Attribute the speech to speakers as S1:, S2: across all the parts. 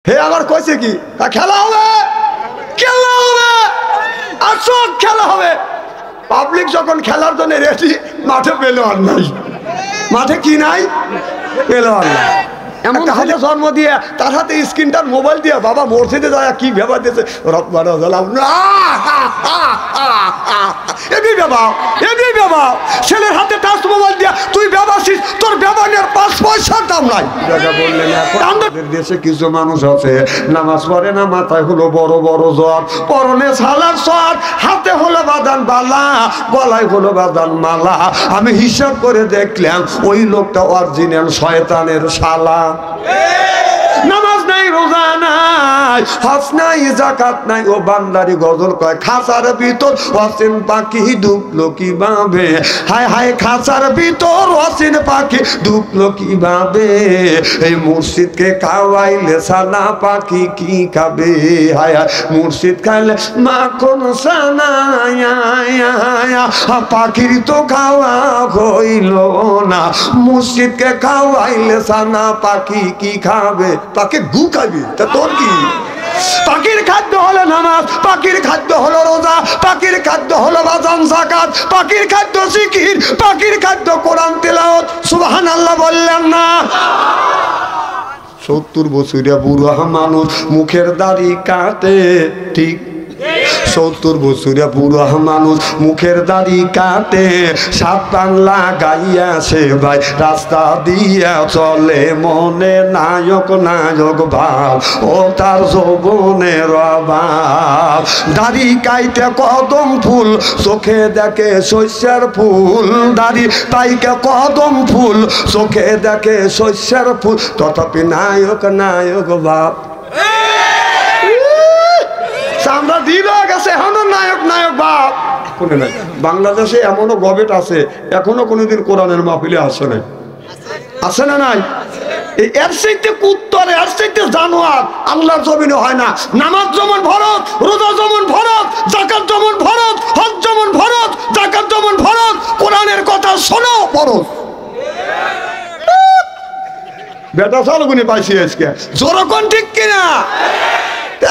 S1: হে আমার কইছে কি খেলা হবে, খেলা হবে, আসল খেলা হবে। পাবলিক যখন খেলার জন্য রেডি, মাঠে পেলো আর নাই, মাঠে কি নাই, পেলো আর নাই। এমন হাতে জন্ম দিয়ে তার হাতে স্ক্রিনটার মোবাইল দিয়ে বাবা মসজিদে যায় কি ভেবা দিয়েছে ছেলের হাতে টাচ মোবাইল দিয়া তুই ব্যবহারছিস, তোর ব্যবহারের 5 পয়সার দাম নাই। আমাদের দেশে কিছু মানুষ আছে নামাজ পড়ে না, মাথায় হলো বড় বড় জ্বর, পরনে সালার সর, হাতে হলো বাদান বালা, গলায় হলো বাদান মালা। আমি হিসাব করে দেখলাম ওই লোকটা অরিজিনাল শয়তানের শালা। নামাজ নাই, রোজা নাই, হজ নাই, যাকাত নাই, ও বান্দারি গজল কয় খাঁচার ভিতর অসীম পাখি ঢুকলো কিভাবে, হায় হায় খাঁচার ভিতর অসীম পাখি ঢুকলো কিভাবে, এই মুর্শিদকে খাওয়াইলে সানা পাখি কি খাবে, হায় হায় মুর্শিদ খাইলে মাখন সানা, পাখির তো খাওয়া হইল না, মুর্শিদকে খাওয়াইলে সানা পাখি কি খাবে, পাখি গু খাবি, তা তোর কি? পাখির খাদ্য হলো নামাজ, পাখির খাদ্য হলো রোজা, পাখির খাদ্য হলো বাজান যাকাত, পাখির খাদ্য জিকির, পাখির খাদ্য কোরআন তেলাওয়াত। সুবহানাল্লাহ বললেন না? 70 বছরিয়া বুড়া মানুষ মুখের দাড়ি কাটে, ঠিক 70 বছরিয়া বুড়া মানুষ মুখের দাড়ি কাটে, সাবধান লাগাইয়া সে ভাই রাস্তা দিয়া চলে, মনে নায়ক নায়ক ভাব ও তার যৌবনের অভাব, দাড়ি কাইতে কদম ফুল, চোখে দেখে শস্যের ফুল, দাড়ি পাইকে কদম ফুল, চোখে দেখে শস্যের ফুল, তথাপি নায়ক নায়ক ভাব। আমরা দিল গেছে এখনো নায়ক নায়ক বাপ কোনে নাই। বাংলাদেশে এমনও গবেট আছে এখনো কোনোদিন কোরআনের মাহফিলে আসে নাই, আছে না নাই? এর চাইতে কুত্তর, এর চাইতে জানোয়ার আল্লাহর জমিনে হয় না। নামাজ যেমন ফরজ, রোজা যেমন ফরজ, যাকাত যেমন ফরজ, হজ যেমন ফরজ, যাকাত যেমন ফরজ, কোরআনের কথা শোনো ফরজ। বেটা চালগুনি পাইছি আজকে জোরকন, ঠিক কিনা?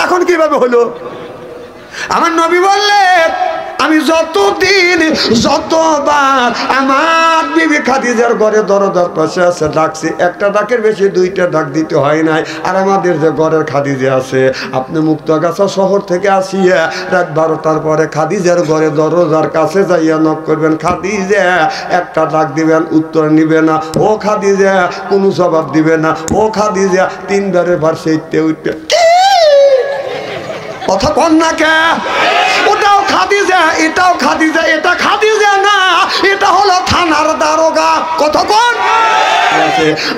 S1: এখন কিভাবে হলো? আমার নবী বললেন আমি যতদিন যতবার আমার বিবি খাদিজার ঘরে দরজার পাশে আছে ডাকছি, একটা ডাকের বেশি 2টা ডাক দিতে হয় নাই। আর আমাদের যে ঘরের খাদিজা আছে, আপনি মুক্তাগাছা শহর থেকে আসিয়া রাত 12টার পরে খাদিজার ঘরে দরজার কাছে যাইয়া নক করবেন, খাদিজা একটা ডাক দিবেন, উত্তর নিবে না, ও খাদিজা কোনো জবাব দিবে না, ও খাদিজা 3বারে ভার্সে উঠতে কথা কন না কে? ওটাও খাদিজা, এটাও খাদিজা, এটা খাদিজা না, এটা হলো থানার দারোগা। কথা কন?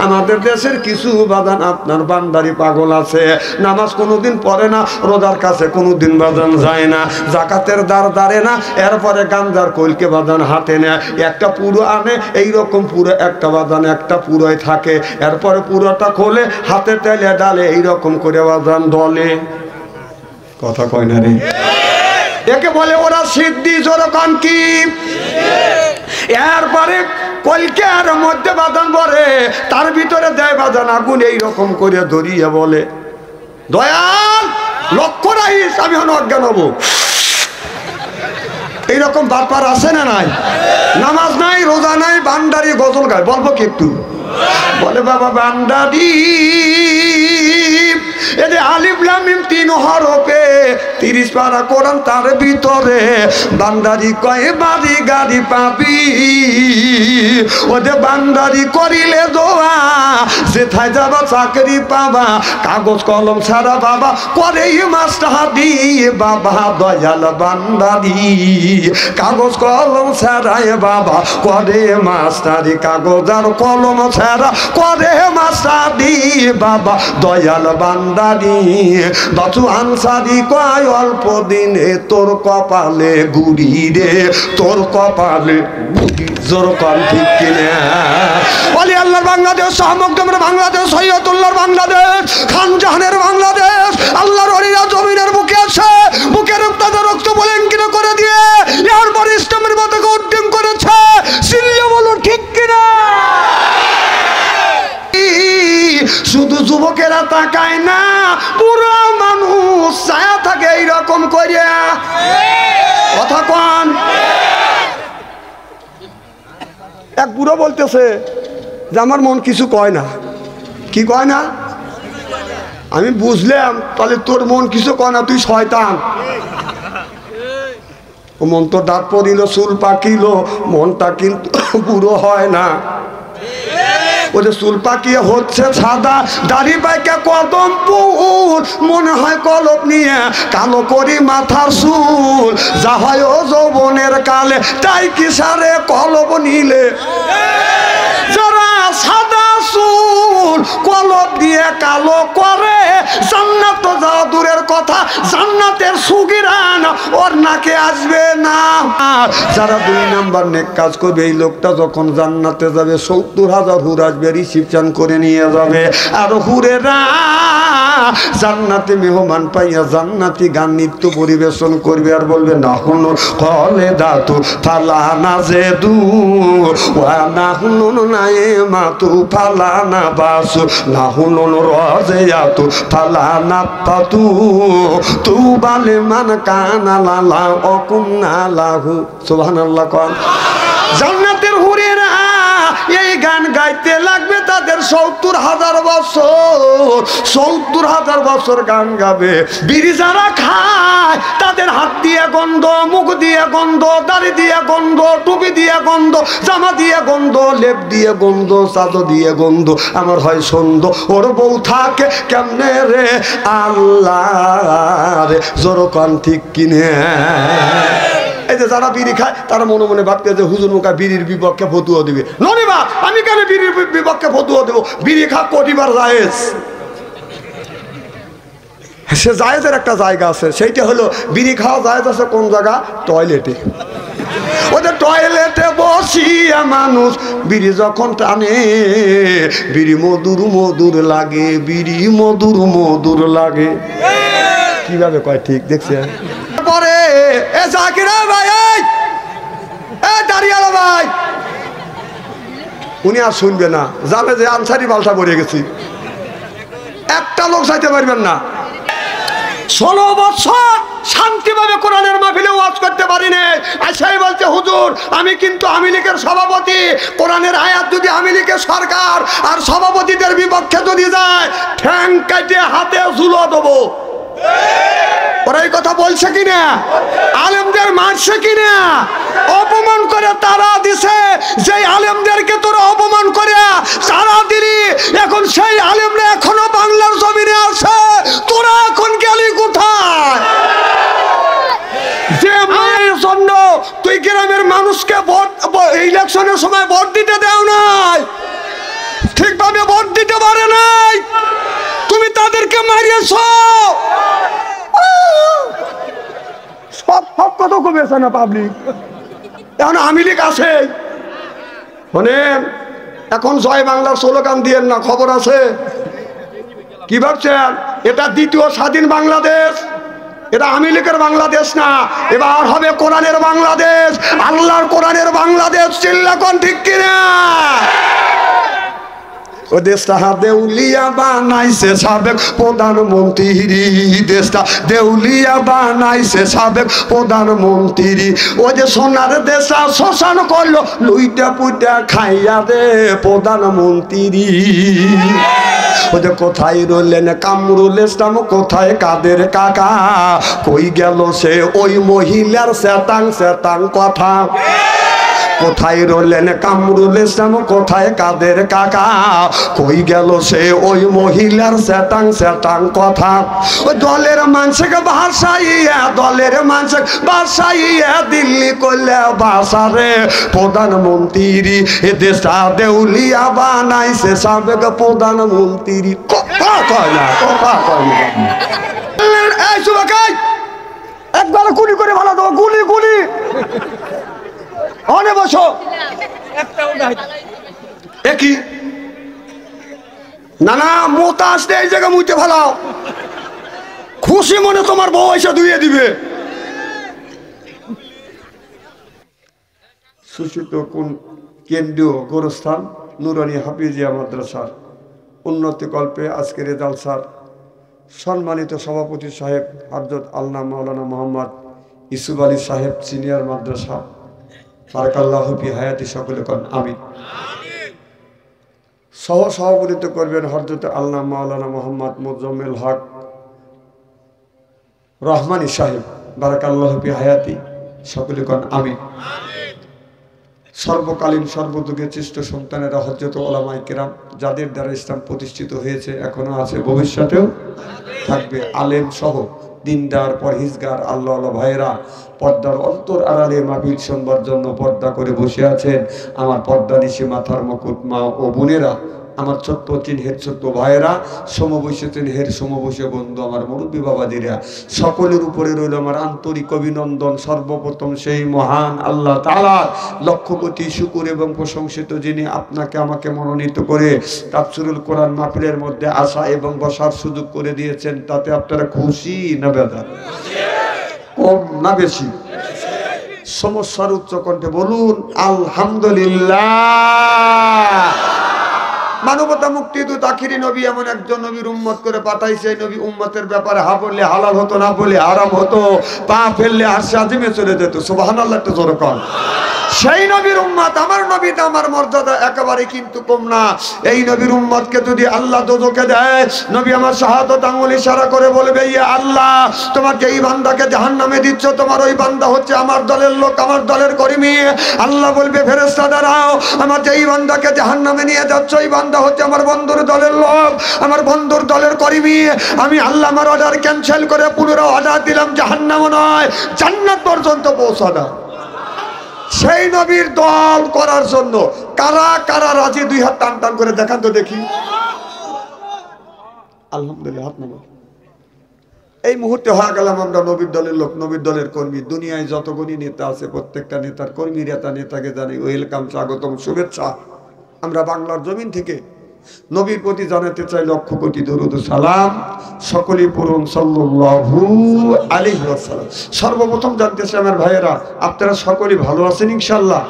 S1: আমাদের দেশের কিছু বাদান আপনার বান্দারি পাগল আছে, নামাজ কোনোদিন পড়ে না, রোজার কাছে কোনোদিন বাদান যায় না, যাকাতের দ্বার দাঁড়ে না, এরপরে গাঞ্জার কইলকে বাদান হাতে নেয়, একটা পুরো আনে, এইরকম পুরো একটা বাদান একটা পুরোয় থাকে, এরপরে পুরোটা খোলে, হাতে তেলে ডালে, এইরকম করে বাদান দলে। কথা কয় না রে? একে বলে ওরা সিদ্ধি। জোরকান কি? এরপরে কলকার মধ্যে বাদান ভরে, তার ভিতরে দেয় বাদান আগুন, এইরকম করে ধরিয়ে বলে দয়াল লক্ষ্য রাখিস, আমি হন অজ্ঞান হবো। এইরকম ব্যাপার আছে না নাই? নামাজ নাই, রোজা নাই, বান্দারি গজল গায়, বলবো কি একটু? বলে বাবা বান্দারি এতে আলিফ লাম মিম 3 হরফে 30 পারা কোরআন, তার ভিতরে বান্দারি কয় বাড়ি গাড়ি পাবি, ওদের বান্দারি করিলে দোয়া, যেথায় যাবা চাকরি পাবা, কাগজ কলম ছাড়া বাবা করে মাস্টারি, বাবা দয়াল বান্দারি কাগজ কলম ছাড়াই বাবা করে মাস্টারি, কাগজ আর কলম ছাড়া করে মাস্টারি, বাবা দয়াল বান্দারি। বাচু আনসারি কয় অল্প দিনে তোর কপালে গুড়ি রে, তোর কপালে গুড়ি। জোর কর ঠিক কিনা? বলি আল্লাহর বাংলাদেশ, শাহ মখদুমের বাংলাদেশ, সৈয়দুল্লাহর বাংলাদেশ, খান জাহানের বাংলাদেশ, আল্লাহর ওলিরা জমিনের বুকে আছে, বুকের তাদের রক্ত বলেঙ্কিত করে দিয়ে এরপর ইসলামের পতাকা উড্ডীন করেছে। সিল্লা বলো ঠিক কিনা? শুধু যুবকেরা তাকায় না, কথা কন। এক বুড়ো বলতেছে যে আমার মন কিছু কয় না। কি কয় না? আমি বুঝলাম, তাহলে তোর মন কিছু কয় না, তুই শয়তান। ও মন তো দাঁত পড়িল, চুল পাকিল, মনটা কিন্তু বুড়ো হয় না। ওই যে চুল পাকিয়ে হচ্ছে সাদা, দাড়ি পাইকা কদম ফুল, মনে হয় কলপ নিয়ে কালো করি মাথার চুল। যা হয় ও যৌবনের কালে, তাই কি সারে কলপ নিলে। যারা সাদা চুল কলপ দিয়ে কালো করে, জান্নাত যাওয়া দূরের কথা, জান্নাতের সুগিরান ওর নাকে আসবে না। যারা 2 নাম্বার নেক কাজ করবে, এই লোকটা যখন জান্নাতে যাবে 70,000 হুর আসবে, রিসিপশন করে নিয়ে যাবে। আর হুরেরা জান্নাতে মেহমান পাইয়া জান্নাতি গান নৃত্য পরিবেশন করবে, আর বলবে না হুন কলে দাতু ফালা না যে দু ওয়া না হুন নাই মাতু ফালা না বাসু না হুন রজেয়াতু ফালা না পাতু তু বালে মান কানা লালা অকুন্না লাহু। সুবহানাল্লাহ। কোন জান্নাতের হুরেরা এই গান গাইতে লাগবে তাদের 70,000 বছর। 70,000 বছর গান গাবে। বিড়ি যারা খায় তাদের হাত দিয়ে গন্ধ, মুখ দিয়ে গন্ধ, দাড়ি দিয়ে গন্ধ, টুপি দিয়ে গন্ধ, জামা দিয়ে গন্ধ, লেপ দিয়ে গন্ধ, চাদর দিয়ে গন্ধ। আমার হয় সন্দ, ওর বউ থাকে কেমনে রে আল্লাহ রে, জোরকান ঠিক কিনে। এই যে যারা বিড়ি খায় তারা মনে মনে ভাবতে যে হুজুর মুখা বিড়ির বিপক্ষে ফতুয়া দিবে। ননিবা আমি কেন বিড়ির বিপক্ষে ফতুয়া দেবো? বিড়ি খা কোটিবার জায়েজ। সে জায়েজের একটা জায়গা আছে, সেইটা হলো বিড়ি খাওয়া জায়েজ আছে কোন জায়গা? টয়লেটে। ওদের টয়লেটে বসিয়া মানুষ বিড়ি যখন টানে, বিড়ি মধুর মধুর লাগে, বিড়ি মধুর মধুর লাগে। কিভাবে কয় ঠিক দেখছেন? পরে এ জাকিরা ভাই, এ দাঁড়িয়ালা ভাই, উনি আর শুনবে না, জানে যে আনসারি বালটা পড়ে গেছি। একটা লোক চাইতে পারবেন না। 16 বছর শান্তিভাবে কোরআনের মাহফিলে ওয়াজ করতে পারিনি। আসাই বলছে হুজুর আমি কিন্তু আওয়ামী লীগের সভাপতি, কোরআনের আয়াত যদি আওয়ামী লীগের সরকার আর সভাপতিদের বিপক্ষে যদি যায়, ঠ্যাং কাটে হাতে ঝুলো দেবো। ওরা এই কথা বলছে কিনা? আলেমদের মারছে কিনা? অপমান করে তারা দিছে। যেই আলেমদেরকে তোরা অপমান করে তারা দিলি, এখন সেই আলেমরা এখনো বাংলার জমিনে আছে, তোরা এখন গেলি কোথায়? যে মায়ের জন্য তুই গ্রামের মানুষকে ভোট, ইলেকশনের সময় ভোট দিতে দেও নাই, ঠিকভাবে ভোট দিতে পারে নাই, তুমি তাদেরকে মারিয়েছ। সব কথা কমেছে না পাবলিক, এখন আওয়ামী লীগ আছে। শোনেন, এখন জয় বাংলার স্লোগান দিয়েন না, খবর আছে। কি ভাবছেন এটা দ্বিতীয় স্বাধীন বাংলাদেশ? এটা আওয়ামী লীগের বাংলাদেশ না, এবার হবে কোরআনের বাংলাদেশ, আল্লাহর কোরআনের বাংলাদেশ। চিল্লাকন ঠিক কিনা? ও দেশটা দেউলিয়া বানাইছে সাবেক প্রধানমন্ত্রী, দেশটা দেউলিয়া বানাইছে সাবেক প্রধানমন্ত্রী। ও যে সোনার দেশা শ্মশান করলো, লুইটা পুইটা খাইয়া দে প্রধানমন্ত্রী। ও যে কোথায় রইলেন কামরুল ইসলাম, কোথায় কাদের কাকা, কই গেল সে ওই মহিলার শ্বেতাং শ্বেতাং কথা। কোথায় রইলেন কামরুল ইসলাম, কোথায় কাদের কাকা, কই গেল সে ওই মহিলার শ্বেতাং শ্বেতাং কথা। ওই দলের মানুষকে ভাসাইয়া, দলের মানুষ ভাসাইয়া দিল্লি করলে বাসারে প্রধানমন্ত্রী। এ দেশটা দেউলিয়া বানাইছে সাবেক প্রধানমন্ত্রী। কথা কয় না, কথা কয় না। এই সুবাকাই একবার গুলি করে ভালো দেবো, গুলি গুলি। অনে বসো একই না না, মোতা আসলে এই জায়গা মুইতে ভালাও, খুশি মনে তোমার বউ এসে ধুয়ে দিবে। সুশীত কোন কেন্দ্রীয় গোরস্থান নুরানি হাফিজিয়া মাদ্রাসার উন্নতি কল্পে আজকের জালসার সম্মানিত সভাপতি সাহেব হযরত আল্লামা মাওলানা মোহাম্মদ ইউসুফ আলী সাহেব সিনিয়র মাদ্রাসা, বারাকাল্লাহু ফি হায়াতি, সকলে কোন আমিন। সহ সভাপতিত্ব করবেন হযরত আল্লামা মাওলানা মোহাম্মদ মুজাম্মেল হক রহমানী সাহেব, বারাকাল্লাহু ফি হায়াতি, সকলে কোন আমিন। সর্বকালীন সর্বযুগের শ্রেষ্ঠ সন্তানেরা হযরত উলামায়ে কেরাম, যাদের দ্বারা ইসলাম প্রতিষ্ঠিত হয়েছে, এখনো আছে, ভবিষ্যতেও থাকবে, আলেম সহ দিনদার পরহেজগার আল্লাহ ভাইয়েরা, পর্দার অন্তর আড়ালে মাহফিল শুনবার জন্য পর্দা করে বসে আছেন আমার পর্দা নিশি মাথার মুকুট মা ও বোনেরা, আমার ছোট্ট চিনহের ছোট্ট ভাইয়েরা, সমবয়সী চিনহের সমবয়সী বন্ধু, আমার মুরব্বী বাবাদিরা, সকলের উপরে রইল আমার আন্তরিক অভিনন্দন। সর্বপ্রথম সেই মহান আল্লাহ তাআলার লক্ষ কোটি শুকর এবং প্রশংসিত, যিনি আপনাকে আমাকে মনোনীত করে তাফসীরুল কোরআন মাহফিলের মধ্যে আসা এবং বসার সুযোগ করে দিয়েছেন। তাতে আপনারা খুশি না বেজার? কম না বেশি? সমস্যার উচ্চ কণ্ঠে বলুন আলহামদুলিল্লাহ। মানবতা মুক্তিদূত আখিরি নবী এমন একজন নবীর উম্মত করে পাঠাইছে, নবী উম্মতের ব্যাপারে হা বললে হালাল হতো, না বলে হারাম হতো, পা ফেললে আরশে আজিমে চলে যেত। সুবহানাল্লাহ, একটু জোরে কর। সেই নবীর উম্মত, আমার নবীতে আমার মর্যাদা একেবারে কিন্তু কম না। এই নবীর উম্মতকে যদি আল্লাহ দোজখে দেয়, নবী আমার শাহাদাত আঙ্গুল ইশারা করে বলবে, ইয়া আল্লাহ, তোমার যেই বান্দাকে জাহান্নামে দিচ্ছ, তোমার ওই বান্দা হচ্ছে আমার দলের লোক, আমার দলের কর্মী। আল্লাহ বলবে, ফেরেশতা দাঁড়াও, আমার যেই বান্দাকে জাহান্নামে নিয়ে যাচ্ছ, ওই বান্দা হচ্ছে আমার বন্ধুর দলের লোক, আমার বন্ধুর দলের কর্মী। আমি আল্লাহ আমার অর্ডার ক্যান্সেল করে পুনরায় অর্ডার দিলাম, জাহান্নাম নয়, জান্নাত পর্যন্ত পৌঁছা দাও। সেই নবীর দল করার জন্য কারা কারা রাজি? দুই হাত টান টান করে দেখান তো দেখি। আলহামদুলিল্লাহ, হাত নামান। এই মুহূর্তে হয়ে গেলাম আমরা নবীর দলের লোক, নবীর দলের কর্মী। দুনিয়ায় যতগুলি নেতা আছে, প্রত্যেকটা নেতার কর্মী, নেতাকে জানাই ওয়েলকাম, স্বাগতম, শুভেচ্ছা। আমরা বাংলার জমিন থেকে নবীর প্রতি জানাতে চাই লক্ষ কোটি দরুদ ও সালাম। সকলেই পড়ুন সাল্লাল্লাহু আলাইহি ওয়াসাল্লাম। সর্বপ্রথম জানতে চাই আমার ভাইয়েরা, আপনারা সকলেই ভালো আছেন ইনশাআল্লাহ?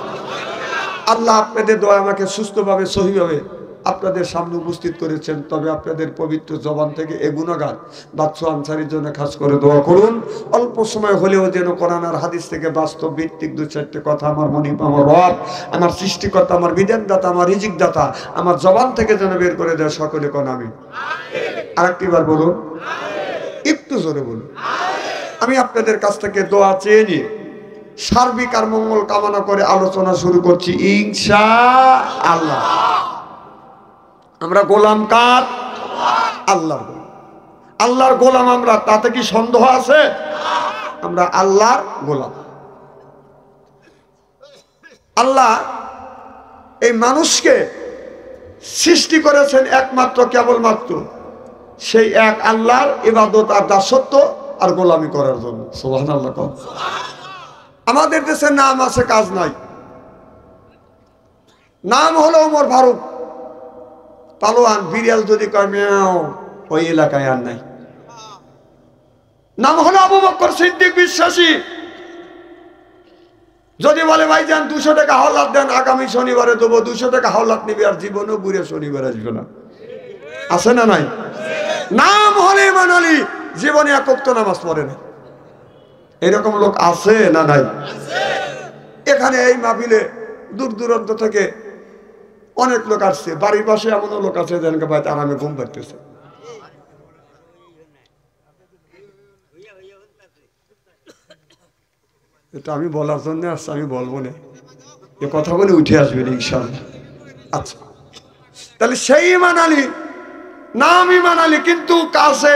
S1: আল্লাহ আপনাদের দোয়া আমাকে সুস্থভাবে সহিভাবে আপনাদের সামনে উপস্থিত করেছেন। তবে আপনাদের পবিত্র জবান থেকে এ গুণগান বাদশা আনসারীর জন্য খাস করে দোয়া করুন। অল্প সময় হলেও যেন কোরআন আর হাদিস থেকে বাস্তব ভিত্তিক দু চারটে কথা আমার মনিব, আমার রব, আমার সৃষ্টিকর্তা, আমার বিধানদাতা, আমার রিজিকদাতা আমার জবান থেকে যেন বের করে দেয়। সকলে কোন আমিন। আরেকটিবার বলুন, একটু জোরে বলুন। আমি আপনাদের কাছ থেকে দোয়া চেয়ে নিয়ে সার্বিক আর মঙ্গল কামনা করে আলোচনা শুরু করছি ইনশাআল্লাহ। আমরা গোলাম কার? আল্লাহর গোলাম। আল্লাহর গোলাম আমরা, তাতে কি সন্দেহ আছে? আমরা আল্লাহর গোলাম। আল্লাহ এই মানুষকে সৃষ্টি করেছেন একমাত্র, কেবলমাত্র সেই এক আল্লাহর ইবাদত আর দাসত্ব আর গোলামি করার জন্য। সুবহানাল্লাহ। আমাদের দেশে নাম আছে, কাজ নাই। নাম হলো ওমর ফারুক, পালোয়ান, বিড়াল যদি কয় মেয়াও, ওই এলাকায় আর নাই। নাম হলো আবু বকর সিদ্দিক বিশ্বাসী, যদি বলে ভাইজান 200 টাকা হাওলাত দেন, আগামী শনিবারে দেবো, 200 টাকা হাওলাত নিবে, আর জীবনেও ঘুরে শনিবার আসবে না। আছে না নাই? নাম হলে মানালি, জীবনে এক ওয়াক্ত নামাজ পড়ে না। এরকম লোক আছে না নাই? এখানে এই মাহফিলে দূর দূরান্ত থেকে অনেক লোক আসছে। বাড়ির পাশে এমনও লোক আছে যেনকে ভাই আরামে ঘুম পাড়তেছে। এটা আমি বলার জন্য আসছে, আমি বলবো না, এ কথা বলে উঠে আসবেন ইনশাআল্লাহ। আচ্ছা, তাহলে সেই ইমান আলী, নাম ইমান আলী, কিন্তু কাছে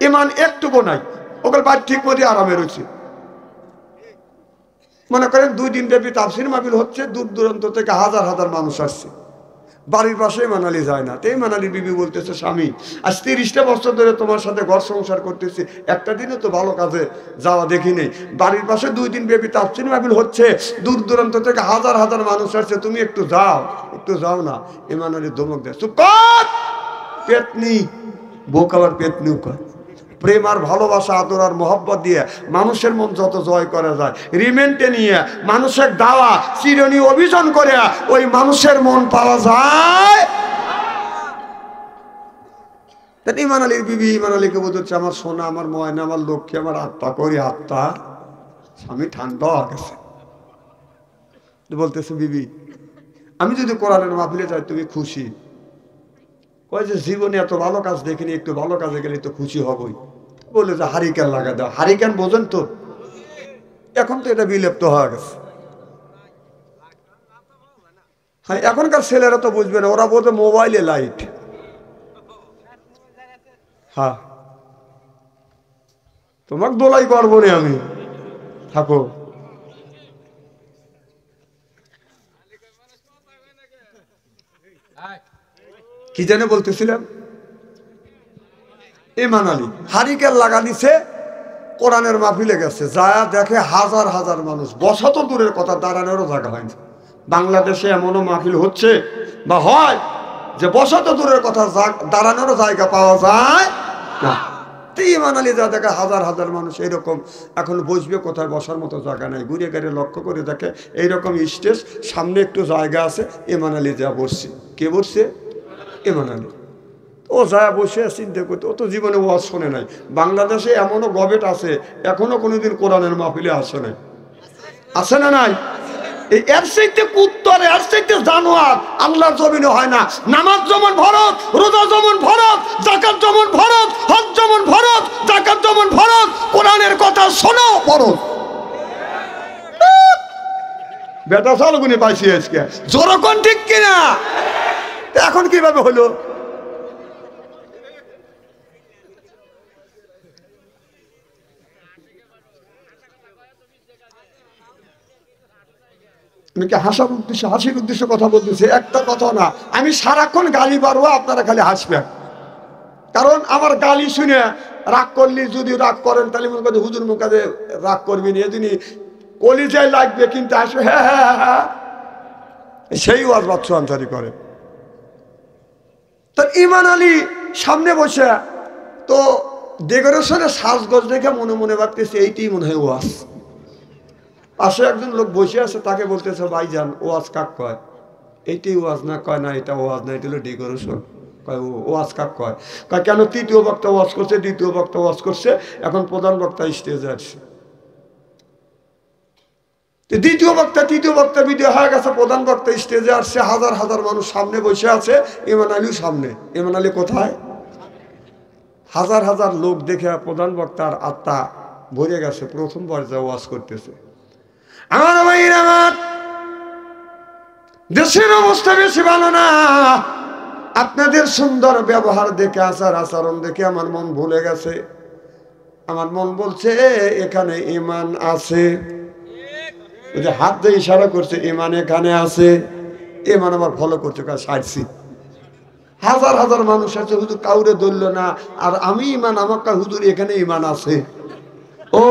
S1: ইমান একটুকু নাই। ওকে বাড়ি ঠিক মতো আরামে রয়েছে। মনে করেন 2 দিন ব্যাপী তাফসীর মাহফিল হচ্ছে, দূর দূরান্ত থেকে হাজার হাজার মানুষ আসছে। বাড়ির পাশে ইমান আলী যায় না। এই ইমান আলীর বিবি বলতেছে, স্বামী আজ 30টা বছর ধরে তোমার সাথে ঘর সংসার করতেছি, একটা দিনও তো ভালো কাজে যাওয়া দেখি নেই। বাড়ির পাশে 2 দিন ব্যাপী তাফসীর মাহফিল হচ্ছে, দূর দূরান্ত থেকে হাজার হাজার মানুষ আসছে, তুমি একটু যাও না। ইমান আলী ধমক দেয়, চুপ কর, পেতনি। বোক আবার পেতনিও কর। প্রেম আর ভালোবাসা, আদর আর মোহব্বত দিয়ে মানুষের মন যত জয় করা যায়, রিমেন্টে নিয়ে মানুষের দাওয়া চিরনি অভিযান করে ওই মানুষের মন পাওয়া যায়। ইমান আলীর বিবি ইমান আলীকে বলছে, আমার সোনা, আমার ময়না, আমার লক্ষ্মী, আমার আত্মা করি আত্মা, স্বামী ঠান্ডা হয়ে গেছে, বলতেছে বিবি আমি যদি কোরআনের মাহফিলে যাই তুমি খুশি? কয় যে জীবনে এত ভালো কাজ দেখিনি, একটু ভালো কাজে গেলে তো খুশি হবই। বলে যে হারিকেন লাগা দাও। হারিকেন বোঝেন তো? এখন তো এটা বিলুপ্ত হয়ে গেছে। হ্যাঁ, এখনকার ছেলেরা তো বুঝবে না, ওরা বোঝে মোবাইলে লাইট। হ্যাঁ, তোমাকে দোলাই করবো না আমি, থাকো। কি জানে বলতেছিলাম? ইমান আলী হারিকেন লাগা দিছে, কোরআনের মাহফিলে গেছে, যায় দেখে হাজার হাজার মানুষ, বসা তো দূরের কথা, দাঁড়ানোরও জায়গা হয় না। বাংলাদেশে এমনও মাহফিল হচ্ছে বা হয় যে বসা তো দূরের কথা, দাঁড়ানোরও জায়গা পাওয়া যায় না। ইমান আলী যা দেখে হাজার হাজার মানুষ, এইরকম এখন বসবে কোথায়, বসার মতো জায়গা নাই। ঘুরে ঘুরে লক্ষ্য করে দেখে এইরকম স্টেজ, সামনে একটু জায়গা আছে, ইমান আলী যা বসছে। কে বসছে? ইমান আলী। ও যা বসে চিন্তা করতে, ও তো জীবনে ওয়াজ শোনে নাই। বাংলাদেশে এমনও গবেট আছে এখনো কোনোদিন কোরআনের মাহফিলে আসে নাই। আছে না নাই? এর চাইতে কুত্তর, এর চাইতে জানোয়ার আল্লাহর জমিনে হয় না। নামাজ যেমন ফরজ, রোজা যেমন ফরজ, যাকাত যেমন ফরজ, হজ যেমন ফরজ, যাকাত যেমন ফরজ, কোরআনের কথা শোনাও ফরজ। বেটা সালগুনি পাইছি আজকে, জোরকন ঠিক কিনা? এখন কিভাবে হলো? হাসার উদ্দেশ্যে, হাসির উদ্দেশ্যে কথা বলতেছে, একটা কথা না। আমি সারাক্ষণ গালি পারবো, আপনারা খালি হাসবেন। কারণ আমার গালি শুনে রাগ করলি, যদি রাগ করেন তাহলে মনে করেন হুজুর মুখাতে রাগ করবি না, এদিনই কলিজায় লাগবে, কিন্তু আসবে হ্যাঁ হ্যাঁ হ্যাঁ, সেই ওয়াজ বাচ্চা আনসারি করে। তো ইমান আলী সামনে বসে, তো ডেকোরেশনের সাজগোজ দেখে মনে মনে ভাবতেছে এইটাই মনে হয় ওয়াজ। পাশে একজন লোক বসে আছে, তাকে বলতেছে ভাইজান ওয়াজ কাক কয়? এইটাই ওয়াজ না? কয় না এটা ওয়াজ না, এটা হলো ডেকোরেশন। কয় ওয়াজ কাক কয়? কয় কেন? তৃতীয় বক্তা ওয়াজ করছে, দ্বিতীয় বক্তা ওয়াজ করছে, এখন প্রধান বক্তা স্টেজে আসছে। দ্বিতীয় বক্তা তৃতীয় বক্তা বিদায় হয়ে গেছে, প্রধান বক্তা স্টেজে আসছে, হাজার হাজার মানুষ সামনে বসে আছে, ইমান আলীও সামনে। ইমান আলী কোথায়? হাজার হাজার লোক দেখে প্রধান বক্তার আত্মা ভরে গেছে, প্রথম পর্যায়ে ওয়াজ করতেছে। আমার ভাইয়ের, আমার দেশের অবস্থা বেশি ভালো না। আপনাদের সুন্দর ব্যবহার দেখে, আচার আচরণ দেখে আমার মন ভুলে গেছে। আমার মন বলছে এখানে ইমান আছে। ওই যে হাত দিয়ে ইশারা করছে, ইমান এখানে আছে। ইমান আমার ফলো করছে, কাজ সারছি। হাজার হাজার মানুষ আছে, হুজুর কাউরে ধরল না, আর আমি ইমান, আমার হুজুর এখানে ইমান আছে। ও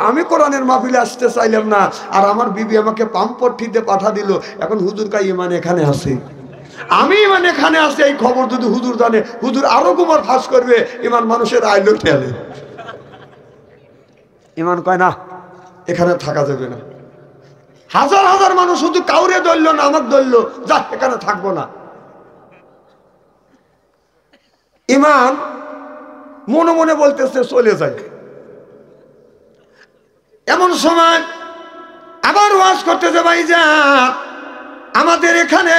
S1: আমি কোরআনের মাহফিলে আসতে চাইলাম না, আর আমার বিবি আমাকে পাম্পট্টিতে পাঠা দিল, এখন হুজুর কা ইমান এখানে আছে, আমি ইমান এখানে আছে। এই খবর যদি হুজুর জানে, হুজুর আরো কুমার ফাঁস করবে, ইমান মানুষের আইলো ঠেলে। ইমান কয় না, এখানে থাকা যাবে না। হাজার হাজার মানুষ শুধু কাউরে ধরল না, আমাকে ধরলো, যা এখানে থাকবো না। ইমান মনে মনে বলতেছে চলে যায়। এমন সময় আবার ওয়াজ করতেছে, ভাইজান আমাদের এখানে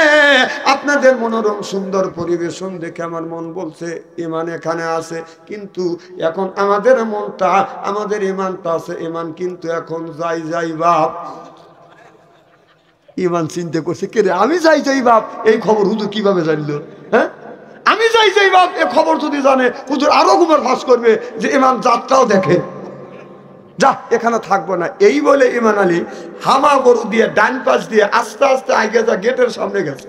S1: আপনাদের মনোরম সুন্দর পরিবেশন দেখে আমার মন বলছে ইমান এখানে আছে, কিন্তু এখন আমাদের মনটা, আমাদের ইমানটা আছে, ইমান কিন্তু এখন যাই যাই বাপ। ইমান চিন্তা করছে, কে রে আমি যাই যাই বাপ, এই খবর হুজুর কিভাবে জানলো? হ্যাঁ, আমি যাই যাই বাপ, এ খবর যদি জানে হুজুর আরো গুমার ফাঁস করবে যে ইমান যাত্রাও দেখে, যা এখানে থাকবো না। এই বলে ইমান আলী হামা গরু দিয়ে ডান পাশ দিয়ে আস্তে আস্তে আগে যা গেটের সামনে গেছে,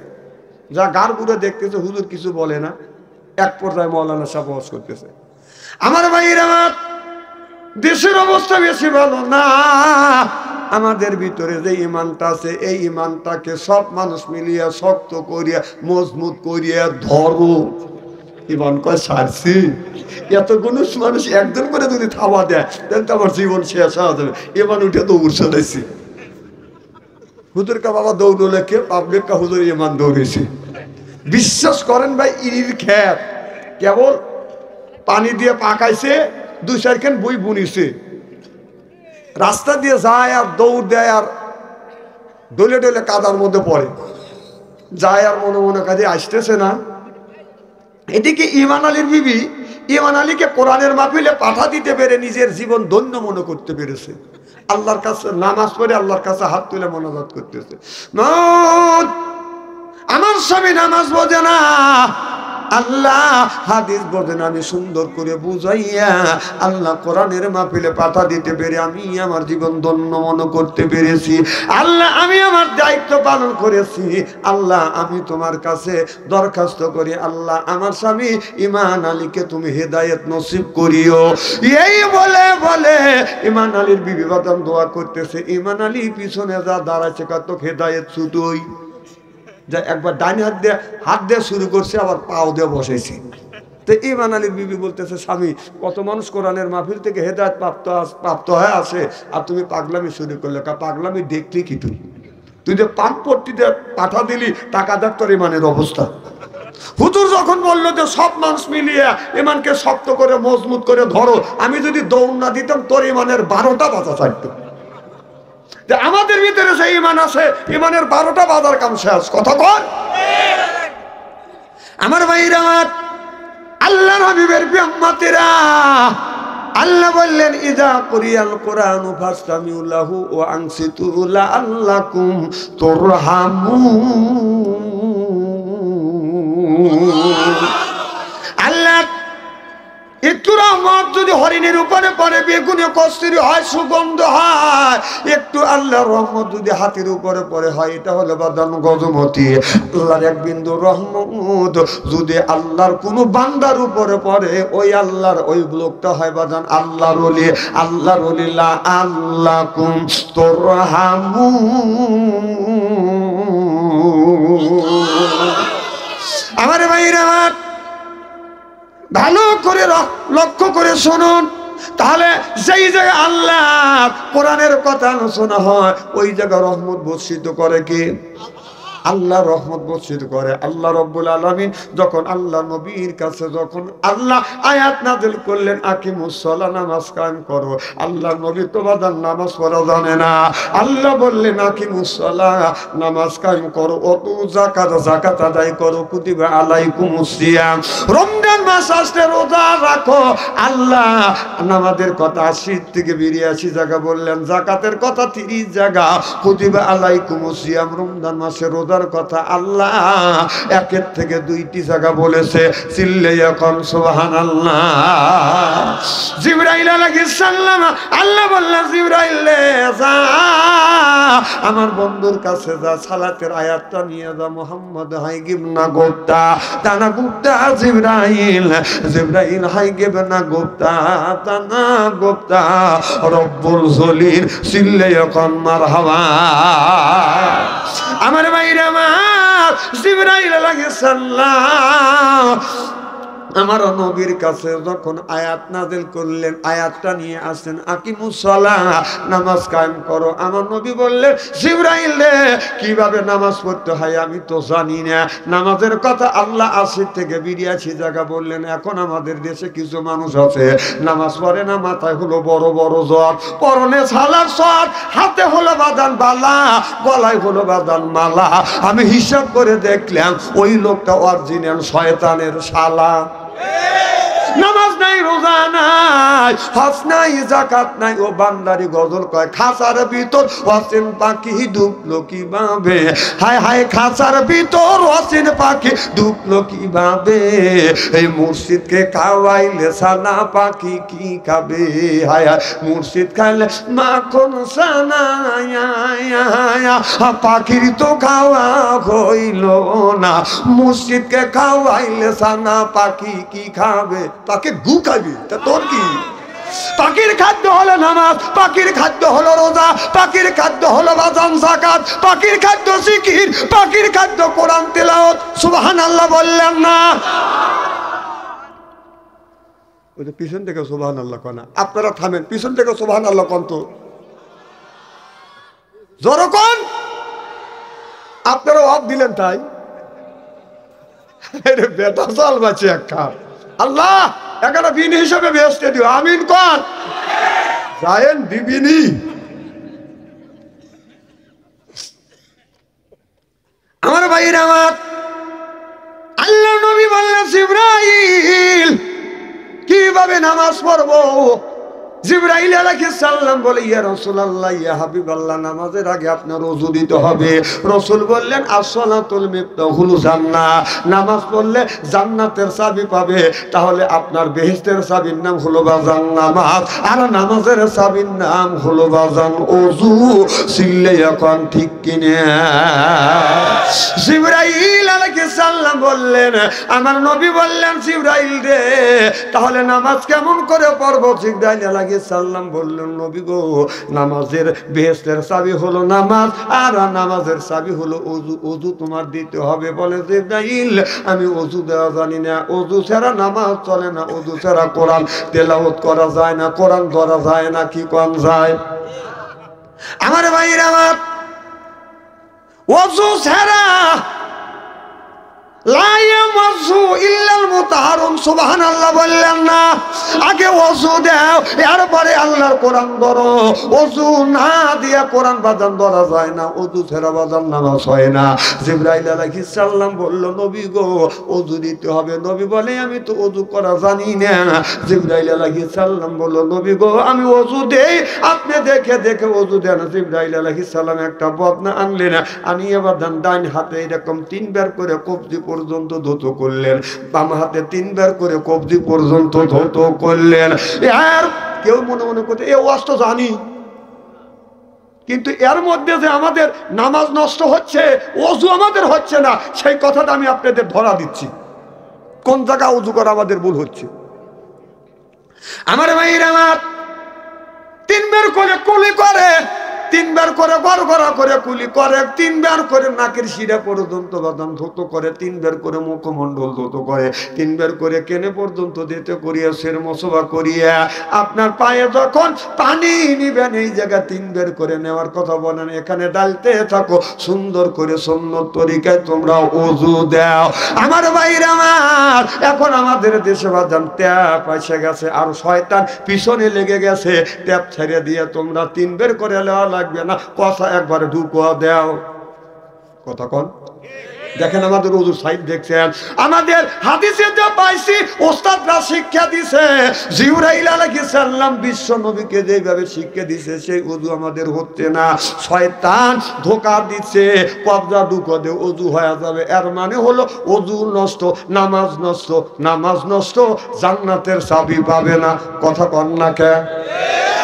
S1: যা গার পুরে দেখতেছে, হুজুর কিছু বলে না। এক পর্যায়ে মৌলানা সাহেব ওয়াজ করতেছে। আমার ভাইয়ের, আমার দেশের অবস্থা বেশি ভালো না। আমাদের ভিতরে যে ইমানটা আছে, এই ইমানটাকে সব মানুষ মিলিয়া শক্ত করিয়া মজবুত করিয়া ধরো। ইমান কয় সারছি, এতগুলো মানুষ একজন করে যদি থাবা দেয় তাহলে তো আমার জীবন শেষ হয়ে যাবে। ইমান উঠে দৌড় চলেছি। হুজুর কা বাবা দৌড়লে কে? পাবলিক কা হুজুর ইমান দৌড়েছি। বিশ্বাস করেন ভাই, ইরির খেত কেবল পানি দিয়ে পাকাইছে, 2-4 খান বই বুনিছে, রাস্তা দিয়ে যায় আর দৌড় দেয় আর ডলে ডলে কাদার মধ্যে পড়ে, যায় আর মনে মনে কাজে আসতেছে না। এদিকে ইমান আলীর বিবি ইমান আলীকে কোরআনের মাহফিলে পাঠা দিতে পেরে নিজের জীবন ধন্য মনে করতে পেরেছে। আল্লাহর কাছে নামাজ পড়ে আল্লাহর কাছে হাত তুলে মোনাজাত করতেছে, মওত আমার স্বামী নামাজ বোঝে না, আল্লাহ হাদিস বোঝে না, আমি সুন্দর করে বুঝাইয়া আল্লাহ কোরআনের মাহফিলে পাঠা দিতে পেরে আমি আমার জীবন ধন্য মনে করতে পেরেছি। আল্লাহ আমি আমার দায়িত্ব পালন করেছি। আল্লাহ আমি তোমার কাছে দরখাস্ত করি, আল্লাহ আমার স্বামী ইমান আলীকে তুমি হেদায়েত নসিব করিও। এই বলে বলে ইমান আলীর বিবি বাদাম দোয়া করতেছে। ইমান আলী পিছনে যা দাঁড়াচ্ছে কত হেদায়েত ছুটোই যা একবার ডাইনি হাত দিয়ে শুরু করছে, আবার পাও দিয়ে বসেছি। তো ইমান আলীর বিবি বলতেছে, স্বামী কত মানুষ কোরআনের মাহফিল থেকে হেদায়েত প্রাপ্ত হয়ে আসে, আর তুমি পাগলামি শুরু করলে। পাগলামি দেখলি কি তুই যে পান পট্টিতে পাঠা দিলি, টাকা দেখ তোর ইমানের অবস্থা। হুজুর যখন বললো যে সব মানুষ মিলিয়ে ইমানকে শক্ত করে মজবুত করে ধরো, আমি যদি দৌড় না দিতাম তোর ইমানের 12টা বাজা থাকতো। আমাদের ভিতরে সেই ইমান আছে, ইমানের 12টা বাজার কাম শেষ। কথা কর আমার ভাইরা, আল্লাহর হাবিবের উম্মতেরা, আল্লাহ বললেন ইযা কুরিয়াল কুরআনু ফাসতামিউ লাহু ওয়া আনসিতু লাআল্লাকুম তুরহামুন। আল্লাহ একটু রহমত যদি হরিণের উপরে পড়ে, বেগুনে কস্তুরী হয়, সুগন্ধ হয়। একটু আল্লাহর রহমত যদি হাতির উপরে পড়ে হয়, এটা হলো বাদান গজমতি। আল্লাহর এক বিন্দু রহমত যদি আল্লাহর কোনো বান্দার উপরে পড়ে, ওই আল্লাহর ওই লোকটা হয় বাদান আল্লাহর ওলি। আল্লাহর ওলি লা আল্লাকুম তুরহামুন। আমার ভাইরা আমার ভালো করে লক্ষ্য করে শুনুন, তাহলে যেই জায়গায় আল্লাহ কোরআনের কথা আলোচনা হয়, ওই জায়গায় রহমত বর্ষিত করে কি? আল্লাহ রহমত বর্ষিত করে আল্লাহ রব্বুল আলামিন। যখন আল্লাহ নবীর কাছে যখন আল্লাহ আয়াত নাযিল করলেন, আকিমুস সালাহ, নামাজ কায়েম করো, আল্লাহ নবী তো বাদান নামাজ পড়া জানে না। আল্লাহ বললেন আকিমুস সালাহ, নামাজ কায়েম করো, ওতু যাকাত, যাকাত আদায় করো, কুতিবা আলাইকুমুস সিয়াম, রমজান মাস আসলে রোজা রাখো। আল্লাহ নামাজের কথা 80 থেকে 82 জায়গা বললেন, যাকাতের কথা 30 জায়গা, কুতিবা আলাইকুমুস সিয়াম রমজান মাসে রোজা কথা আল্লাহ 1 থেকে 2টি জায়গা বলেছে। চিল্লাইয়া কোন সুবহানাল্লাহ। জিবরাইল আলাইহিস সালাম, আল্লাহ বললেন জিবরাইল যা আমার বন্ধুর কাছে যা, সালাতের আয়াতটা নিয়ে যা, মুহাম্মদ হাইগিব না গোপ্তা তানা গুপ্তা। জিবরাইল হাইগিব না গোপ্তা তানা গোপ্তা রব্বুল জলিল। চিল্লাইয়া কোন মারহাবা। আমার ভাইরা আমার, জিবরাইল আলাইহিস সালাম আমার নবীর কাছে যখন আয়াত নাযিল করলেন, আয়াতটা নিয়ে আসেন আকিমুস সালাহ, নামাজ কায়েম করো। আমার নবী বললেন জিবরাইল রে, কিভাবে নামাজ পড়তে হয় আমি তো জানি না। নামাজের কথা আল্লাহ 80 থেকে 82 জায়গা বললেন। এখন আমাদের দেশে কিছু মানুষ আছে নামাজ পড়ে না, মাথায় হলো বড় বড় জ্বর, পরনে সালার সর, হাতে হলো বাদান বালা, গলায় হলো বাদান মালা। আমি হিসাব করে দেখলাম ওই লোকটা অরিজিনাল শয়তানের শালা। নামাজ নাই, রোজা নাই, হজ নাই, যাকাত নাই, ও বান্দারি গজল কয় খাঁচার ভিতর অসীন পাখি ঢুকলো কিভাবে। হায় হায় খাঁচার ভিতর অসীন পাখি ঢুকলো কিভাবে। এই মুর্শিদকে খাওয়াইলে সানা পাখি কি খাবে। হায় হায় মুর্শিদ খাইলে মাখন সানা, পাখির তো খাওয়া হইল না। মুর্শিদকে খাওয়াইলে সানা পাখি কি খাবে। পাখি গু খাবি, তা তোর কি? পাখির খাদ্য হলো নামাজ, পাখির খাদ্য হলো রোজা, পাখির খাদ্য হলো বাজান যাকাত, পাখির খাদ্য জিকির, পাখির খাদ্য কোরআন তেলাওয়াত। সুবহানাল্লাহ বললেন না? ওই যে পিছন থেকে সুবহানাল্লাহ কয় না, আপনারা থামেন, পিছন থেকে সুবহানাল্লাহ কোন তো জোরে কোন। আপনারা অফ দিলেন তাই বেটা চাল বাঁচে একটা। আল্লাহ এখানে বিন হিসাবে বেহেশতে দিও, আমিন কোন। যায়েন দিবিনি। আমার ভাইরা আমার, আল্লাহ নবী বললেন জিবরাইল কিভাবে নামাজ পড়বো? জিবরাইল আলাইহিস সালাম বলে, ইয়া রাসূলুল্লাহ, ইয়া হাবিবাল্লাহ, নামাজের আগে আপনার ওযু দিতে হবে। রাসূল বললেন, আসসালাতুল মিফতাহুল জান্নাহ, নামাজ পড়লে জান্নাতের চাবি পাবে। তাহলে আপনার বেহেশতের চাবির নাম হলো বাজান নামাজ, আর নামাজের চাবির নাম হলো বাজান ওযু। সিল্লে এখন ঠিক কিনা? জিবরাইল আলাইহিস সালাম বললেন, আমার নবী বললেন, জিবরাইল রে, তাহলে নামাজ কেমন করে পড়বো? জিবরাইল আলাইহিস সালাম বললেন, নবী গো, নামাজের বেহেশতের চাবি হলো নামাজ, আর নামাজের চাবি হলো ওযু। ওযু তোমার দিতে হবে। বলে জিবরাইল, আমি ওযু দেওয়া জানি না, ওযু ছাড়া নামাজ চলে না, ওযু ছাড়া কোরআন তেলাওয়াত করা যায় না, কোরআন ধরা যায় না। কি কম যায়? আমার ভাইরা আমার, ওযু ছাড়া লা ইয়ামাসু ইল্লাল মুতাহহারুন, সুবহানাল্লাহ বললেন না? আগে ওযু দাও, এরপরে আল্লাহর কোরআন ধরো। ওযু না দিয়া কোরআন বাজান ধরা যায় না, ওযু ছাড়া বাজান নামাজ হয় না। জিবরাইল আলাইহিস সালাম বলল, নবী গো, ওযু দিতে হবে। নবী বলে, আমি তো ওযু করা জানি না। জিবরাইল আলাইহিস সালাম বলল, নবী গো, আমি ওযু দেই, আপনি দেখে দেখে ওযু দেন। জিবরাইল আলাইহিস সালাম একটা বদনা আনলেন, আনিয়ে বাজান ডান হাতে এরকম 3 বার করে কবজি পর্যন্ত ধৌত করলেন, বাম হাতে 3 বার করে কবজি পর্যন্ত ধৌত করলেন। আর কেউ মনে মনে করতে, এ ওয়াজ তো জানি, কিন্তু এর মধ্যে যে আমাদের নামাজ নষ্ট হচ্ছে, ওযু আমাদের হচ্ছে না, সেই কথাটা আমি আপনাদের ধরা দিচ্ছি। কোন জায়গা ওযু করা আমাদের ভুল হচ্ছে। আমার ভাইরা আমার, 3 বার করে কুলি করে, 3 বার করে গড়গড়া করে কুলি করে, 3 বার করে নাকের শিরা পর্যন্ত বাদাম ধৌত করে, 3 বার করে মুখমণ্ডল ধৌত করে, 3 বার করে কেনে পর্যন্ত দিতে করিয়া সের মসবা করিয়া আপনার পায়ে যখন পানি নিবেন, এই জায়গা 3 বার করে নেওয়ার কথা বলেন। এখানে ডালতে থাকো, সুন্দর করে সুন্নত তরিকায় তোমরা ওযু দাও। আমার ভাইরা আমার, এখন আমাদের দেশে বাদাম ট্যাপ এসে গেছে, আর শয়তান পিছনে লেগে গেছে। ট্যাপ ছেড়ে দিয়ে তোমরা 3 বার করে নেওয়া লাগবে না, কথা একবারে ঢুকো দাও। কথা কোন? দেখেন আমাদের ওযুর সাইড দেখছেন, আমাদের হাদিসে যা পাইছি ওস্তাদরা শিক্ষা দিছে, জিবরাইল আলাইহিস সালাম বিশ্ব নবীকে যেভাবে শিক্ষা দিছে, সেই ওযু আমাদের হচ্ছে না। শয়তান ধোঁকা দিচ্ছে, কবজা ঢুকো দে ওযু হয়ে যাবে। এর মানে হলো ওযু নষ্ট, নামাজ নষ্ট, নামাজ নষ্ট, জান্নাতের চাবি পাবে না। কথা কন না কে?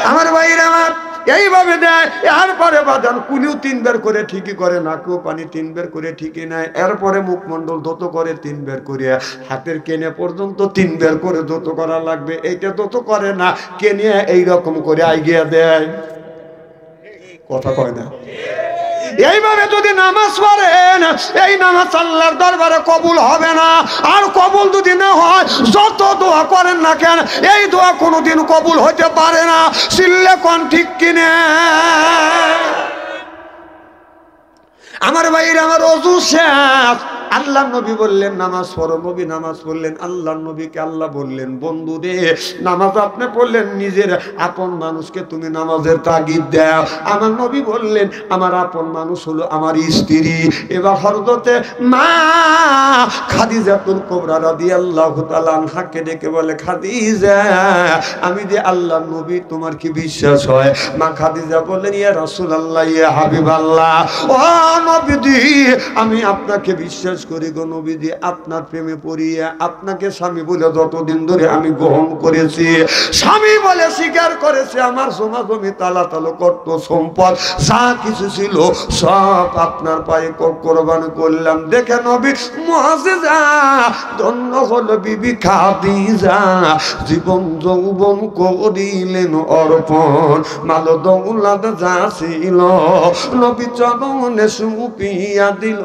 S1: আমার ভাইরা আমার, এইভাবে দেয়। এরপরে বাদান কুলিও 3 বার করে ঠিকই করে, নাকেও পানি 3 বার করে ঠিকই নেয়। এরপরে মুখমণ্ডল ধৌত করে 3 বার করে, হাতের কেনে পর্যন্ত 3 বার করে ধৌত করা লাগবে। এইটা ধৌত করে না, কেনে এইরকম করে আইগিয়া দেয়। কথা কয় না? এইভাবে যদি নামাজ পড়েন, এই নামাজ আল্লাহর দরবারে কবুল হবে না। আর কবুল যদি না হয়, যত দোয়া করেন না কেন, এই দোয়া কোনোদিন কবুল হতে পারে না। সিল্লে কোন ঠিক কিনে? আমার ভাইরা আমার, ওযু শেষ। আল্লাহ নবী বললেন নামাজ পড়ো, নবী নামাজ পড়লেন। আল্লাহ নবীকে আল্লাহ বললেন, বন্ধু রে, নামাজ আপনি পড়লেন, নিজের আপন মানুষকে তুমি নামাজের তাগিদ দাও। আমার নবী বললেন, আমার আপন মানুষ হলো আমার স্ত্রী। এবার হযরতে মা খাদিজাতুল কুবরা রাদিয়াল্লাহু তাআলা আনহাকে ডেকে বলে, খাদিজা, আমি যে আল্লাহ নবী, তোমার কি বিশ্বাস হয়? মা খাদিজা বললেন, ইয়া রাসূলুল্লাহ, ইয়া হাবিবাল্লাহ, ও নবীজি, আমি আপনাকে বিশ্বাস করি গো নবীজি। আপনার প্রেমে পড়িয়া আপনাকে স্বামী বলে যতদিন ধরে আমি গ্রহণ করেছি, স্বামী বলে স্বীকার করেছি। আমার জমা জমি তালা তালো কর্ত সম্পদ যা কিছু ছিল সব আপনার পায়ে কোরবানি করলাম। দেখে নবী মুআজিজা, ধন্য হলো বিবি খাদিজা, জীবন যৌবন করিলেন অর্পণ, মাল দৌলত যা ছিল নবী চরণে সুপিয়া দিল,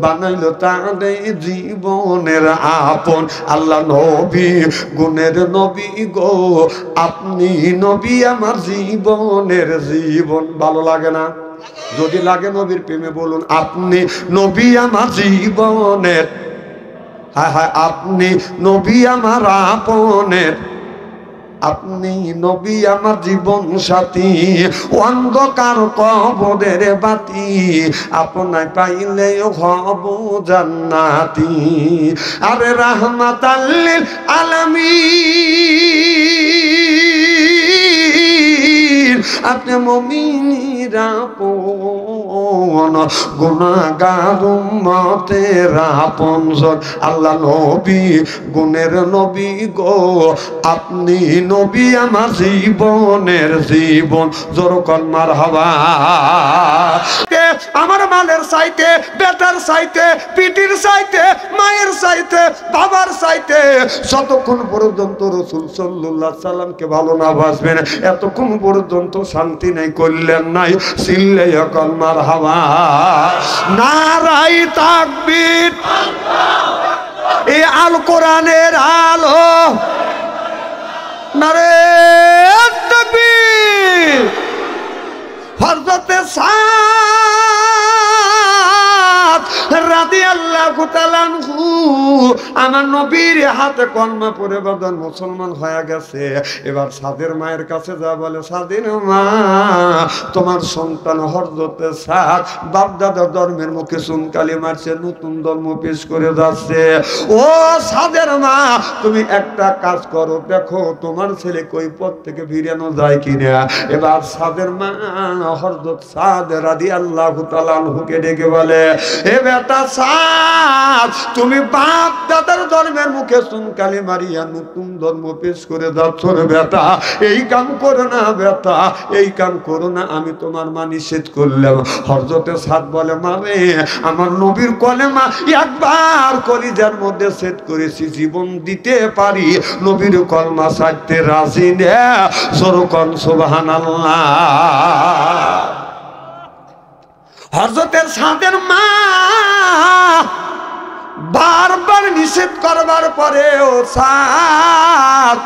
S1: বানাইল তাদের জীবনের আপন। আল্লাহ নবী গুণের নবী গো, আপনি নবী আমার জীবনের জীবন। ভালো লাগে না? যদি লাগে নবীর প্রেমে বলুন, আপনি নবী আমার জীবনের, হ্যাঁ হ্যাঁ, আপনি নবী আমার আপনের, আপনি নবী আমার জীবন সাথী, অন্ধকার কবরের বাতি, আপনায় পাইলেও হব জান্নাতি। আরে রাহমাতাল লিল আলামিন, আপনি মুমিনের আপন, গুনাহগার উম্মতের আপনজন। আল্লাহ নবী গুণের নবী গো, আপনি নবী আমার জীবনের জীবন। জোরকন মারহাবা। আমার মালের চাইতে, বেটার চাইতে, পিটির চাইতে, মায়ের চাইতে, বাবার চাইতে যতক্ষণ পর্যন্ত রাসূল সাল্লাল্লাহু আলাইহি সাল্লামকে ভালো না বাসবেন, এতক্ষণ পর্যন্ত শান্তি নাই, কল্যাণ নাই। চিল্লাইয়া কল মারহাবা। নারায়ে তাকবীর। এই আল কোরআনের আলো। নারায়ে তাকবীর। হযরতে সাদ রাদিয়াল্লাহু তাআলা আনহু আমার নবীর হাতে কলমা পড়ে বদন মুসলমান হয়ে গেছে। এবার সাদের মায়ের কাছে যা বলে, সাদের মা, তোমার সন্তান হযরতে সাদ বাপ দাদা ধর্মের মুখে চুনকালি মারছে, নতুন ধর্ম পেশ করে যাচ্ছে। ও সাদের মা, তুমি একটা কাজ করো, দেখো তোমার ছেলে কই পথ থেকে ফিরানো যায় কিনা। এবার সাদের মা হযরত সাদ রাদিয়াল্লাহু তাআলা আনহুকে ডেকে বলে, এ বেটা সাদ, তুমি বাপ দাদার ধর্মের মুখে চুনকালি মারিয়া নতুন ধর্ম পেশ করে যাচ্ছ রে বেটা। এই কাম করো না বেটা, এই কাম করো না, আমি তোমার মা নিষেধ করলাম। হযরতে সাদ বলে, মানে আমার নবীর কলেমা একবার কলিজার মধ্যে সেট করেছি, জীবন দিতে পারি, নবীর কলমা ছাড়তে রাজি না। সরকন সুবহানাল্লাহ। হযরতের সাদের মা বারবার নিষেধ করবার পরেও সাদ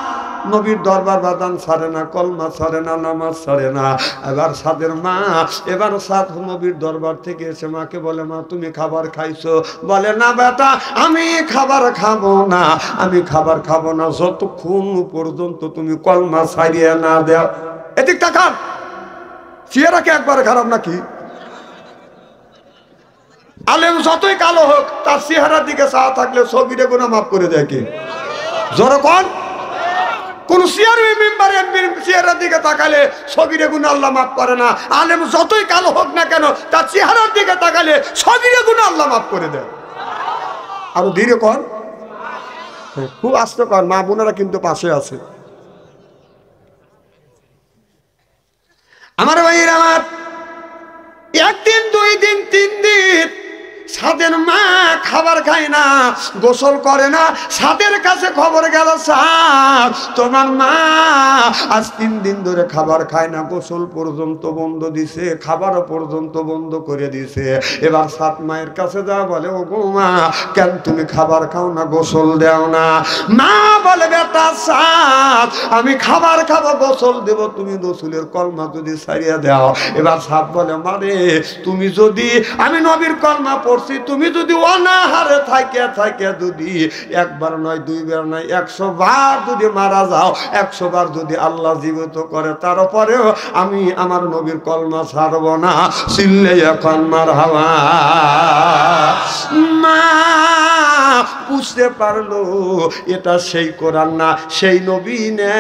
S1: নবীর দরবার বাদান ছাড়ে না, কলমা ছাড়ে না, নামাজ ছাড়ে না। এবার সাদের মা, এবার সাদ নবীর দরবার থেকে এসে মাকে বলে, মা তুমি খাবার খাইছো? বলে, না বেটা, আমি খাবার খাবো না, আমি খাবার খাবো না যতক্ষণ পর্যন্ত তুমি কলমা ছাড়িয়ে না দাও। এদিক তাকান, চেহারা কি একবারে খারাপ নাকি? আলেম যতই কালো হোক, তার চেহারার দিকে চাওয়া থাকলে ছবিরে গুনাহ মাফ করে দেয় কে? জোরে কোন? কোন চেহারার দিকে তাকালে ছবিরে গুনাহ আল্লাহ মাফ করে না। আলেম যতই কালো হোক না কেন, তার চেহারার দিকে তাকালে ছবিরে গুনাহ আল্লাহ মাফ করে দেয়। আরো ধীরে কর, খুব আস্তে কর, মা বোনেরা কিন্তু পাশে আছে। আমার ভাইয়ের আমার, একদিন, দুই দিন, তিন দিন সাদের মা খাবার খায় না, গোসল করে না। সাদের কাছে খবর গেল, সাদ তোমার মা আজ 3 দিন ধরে খাবার খায় না, গোসল পর্যন্ত বন্ধ দিছে, খাবারও পর্যন্ত বন্ধ করে দিছে। এবার সাদ মায়ের কাছে যা বলে, ও গো মা, কেন তুমি খাবার খাও না, গোসল দেও না? মা বলে, বেটা সাদ, আমি খাবার খাবো, গোসল দেব, তুমি রসুলের কলমা যদি ছাড়িয়ে দাও। এবার সাদ বলে, মারে তুমি যদি, আমি নবীর কলমা পড়ছি, তুমি যদি অনাহারে থাকে যদি একবার নয়, দুইবার নয়, 100 বার যদি মারা যাও, 100 বার যদি আল্লাহ জীবিত করে, তারপরেও আমি আমার নবীর কলমা ছাড়ব না। চিল্লে এখন মারহাবা। মা বুঝতে পারলো এটা সেই কোরআন না, সেই নবী না,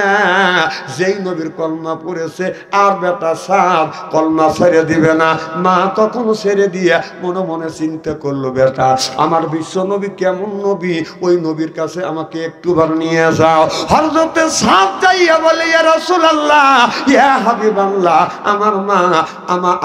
S1: যেই নবীর কলমা পড়েছে। আর বেটা সাদ কলমা ছেড়ে দিবে না। মা তখন ছেড়ে দিয়ে মনে মনে চিন্তা করলো, বেটা আমার বিশ্ব নবী কেমন নবী, ওই নবীর কাছে আমাকে একটুবার নিয়ে যাও। হযরতে সাদ যাইয়া বলে, ইয়া রাসূলুল্লাহ, ইয়া হাবিবাল্লাহ, আমার মা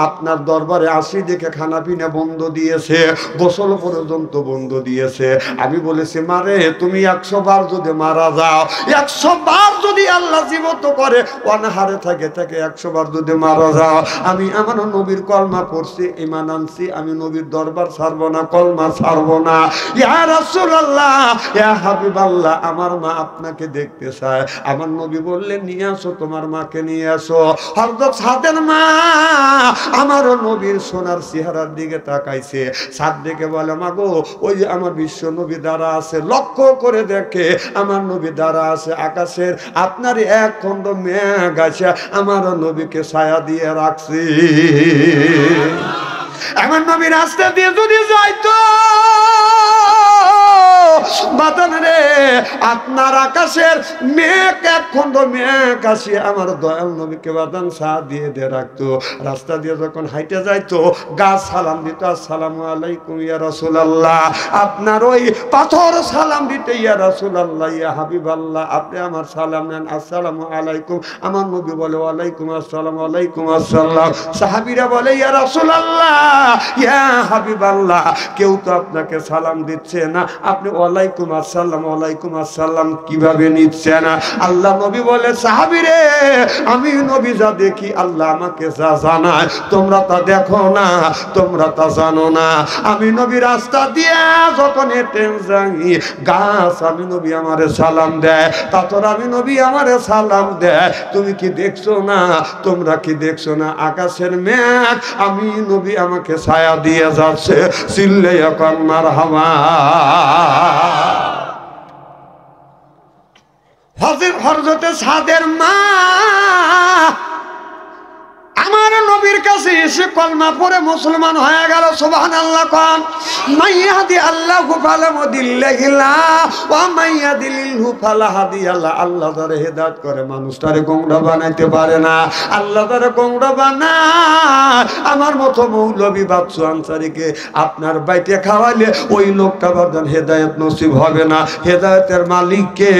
S1: আপনার দরবারে আসি দেখে খানা পিনা বন্ধ দিয়েছে, গোসল পর্যন্ত বন্ধ দিয়েছে। আমি বলেছি, মারে তুমি 100 বার যদি মারা যাও, 100 বার যদি আল্লাহ জীবিত করে, অনাহারে থাকে 100 বার যদি মারা যাও, আমি আমার নবীর কলমা পড়ছি, ঈমান আনছি, আমি নবীর দরবার ছাড়বো না, কলমা ছাড়বো না। ইয়া রাসূলুল্লাহ, ইয়া হাবিবাল্লাহ, আমার মা আপনাকে দেখতে চায়। আমার নবী বললেন, নিয়ে আসো, তোমার মাকে নিয়ে আসো। হযরত সাদের মা আমার নবীর সোনার চেহারার দিকে তাকাইছে। সাদ দেখে বলে, মা গো, ওই যে আমার বিশ্ব নবী দ্বারা আছে, লক্ষ্য করে দেখে আমার নবী দ্বারা আছে আকাশের আপনার এক খণ্ড মেঘ আছে আমার নবীকে ছায়া দিয়ে রাখছি। আমার নবী রাস্তা দিয়ে যদি যাইতো বাতান রে আপনার আকাশের মেঘ এক খণ্ড মেঘ আসিয়ে আমার দয়াল নবীকে বাতান ছায়া দিয়ে দিয়ে রাখতো। রাস্তা দিয়ে যখন হাইটে যাইতো গাছ সালাম দিত, আসসালামু আলাইকুম ইয়া রাসূলুল্লাহ। আপনার ওই পাথর সালাম দিতে ইয়া রাসূলুল্লাহ ইয়া হাবিবাল্লাহ আপনি আমার সালাম নেন, আসসালামু আলাইকুম। আমার নবী বলে ওয়ালাইকুম আসসালাম, ওয়ালাইকুম আসসালাম। সাহাবীরা বলে ইয়া রাসূলুল্লাহ ইয়া হাবিবাল্লাহ কেউ তো আপনাকে সালাম দিচ্ছে না, আপনি ওয়ালাইকুম আসসালাম ওয়ালাইকুম আসসালাম কিভাবে নিচ্ছে না? আল্লাহ নবী বলে সাহাবীরে আমি নবী যা দেখি আল্লাহ আমাকে যা জানায় তোমরা তা দেখো না, তোমরা তা জানো না। আমি নবী রাস্তা দিয়ে যখন হেঁটে যাই গাছ আমি নবী আমারে সালাম দেয়, পাথর আমি নবী আমারে সালাম দেয়। তুমি কি দেখছো না? তোমরা কি দেখছো না? আকাশের মেঘ আমি নবী আমাকে ছায়া দিয়ে যাচ্ছে। চিল্লে এখন মারহাবা। হযরতে সাদের মা আমার নবীর কাছে এসে কলমা পড়ে মুসলমান হয়ে গেল। সুবহানাল্লাহ কোন মাইয়াদি আল্লাহু ফালা মুদিল্লাহিলা ওয়া মাইয়াদিলহু ফালা হাদিয়াল্লাহ। আল্লাহ যারে হেদায়েত করে মানুষ তারে গোমরা বানাইতে পারে না। আল্লাহ যারে গোমরা বানায় আমার মতো মৌলভী বাদশা আনসারীকে আপনার বাইতে খাওয়ালে ওই লোকটা বাদান হেদায়েত নসিব হবে না। হেদায়েতের মালিক কে?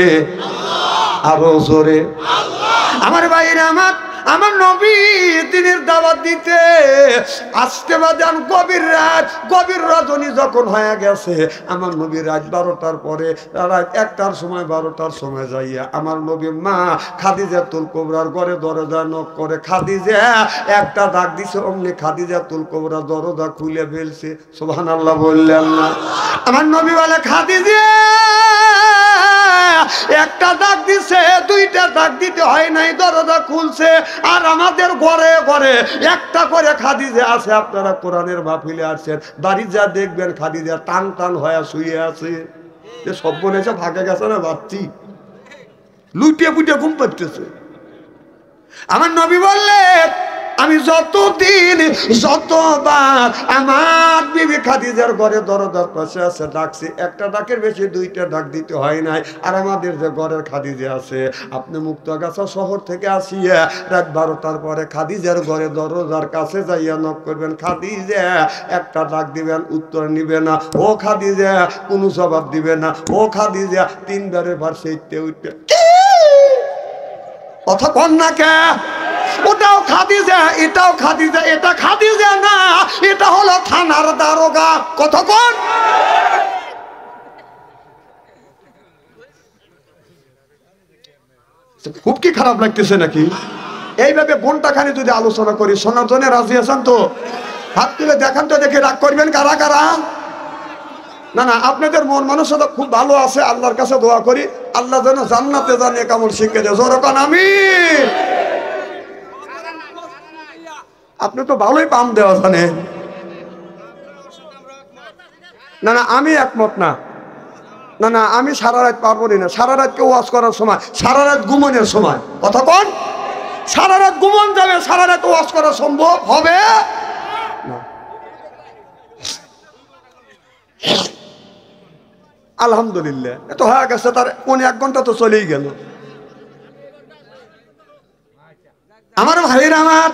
S1: আল্লাহ। আরো জোরে আল্লাহ। আমার ভাইরা আমার নবী দিনের দাওয়াত দিতে আসতে বাজান গভীর রজনী যখন হয়ে গেছে আমার নবী রাত 12টার পরে রাত 1টার সময় 12টার সময় যাইয়া আমার নবী মা খাদিজাতুল কুবরার ঘরে দরজা নক করে। খাদিজা একটা ডাক দিছে, অমনি খাদিজাতুল কুবরা দরজা খুলে ফেলছে। সুবহানাল্লাহ বললেন না? আমার নবী বলে খাদিজা একটা ডাক দিছে, দুইটা ডাক দিতে হয় নাই, দরজা খুলছে। আর আমাদের ঘরে ঘরে একটা করে খাদিজা আছে। আপনারা কোরআনের মাহফিলে আসছেন, বাড়ি যা দেখবেন খাদিজা টান টান হয়ে শুয়ে আছে। সব বোন এসে ভাগে গেছে না বাচ্চি লুটিয়ে পুটিয়ে ঘুম পাচ্ছে। আমার নবী বললেন আমি যতবার আমার বিবি খাদিজার ঘরে দরজার পাশে আছে ডাকছি, একটা ডাকের বেশি দুইটা ডাক দিতে হয় নাই। আর আমাদের যে ঘরের খাদিজা আছে আপনি মুক্তাগাছা শহর থেকে আসিয়া রাত 12টার পরে খাদিজার ঘরে দরজার কাছে যাইয়া নক করবেন। খাদিজা একটা ডাক দিবেন, উত্তর নিবে না। ও খাদিজা কোনো জবাব দিবে না। ও খাদিজা তিনবারের ভার সেইতে উঠতে কথা কন না কে? ওটাও খাদিজা, এটাও খাদিজা। এটা খাদিজা না, এটা হলো থানার দারোগা। কতক্ষণ খুব কি খারাপ লাগতেছে নাকি? এইভাবে ঘন্টাখানি যদি আলোচনা করি শোনার জন্য রাজি আছেন তো? হাত তুলে দেখান তো, দেখে রাগ করবেন কারা কারা? না না, আপনাদের মন মানসিকতা খুব ভালো আছে। আল্লাহর কাছে দোয়া করি আল্লাহ যেন জান্নাতে জানে কামল শিখে দেয়। জোরকান আমিন। আপনি তো ভালোই পাম দেওয়া জানেন। না না, আমি একমত না। না না, আমি সারা রাত পারবো না। সারা রাত কেউ ওয়াজ করার সময়, সারা রাত ঘুমনের সময় কথা কোন? সারা রাত ঘুমন যাবে, সারা রাত ওয়াজ করা সম্ভব হবে না। আলহামদুলিল্লাহ এত হয়ে গেছে, তার 1 ঘন্টা তো চলেই গেল। আমার ভাইরা, আমার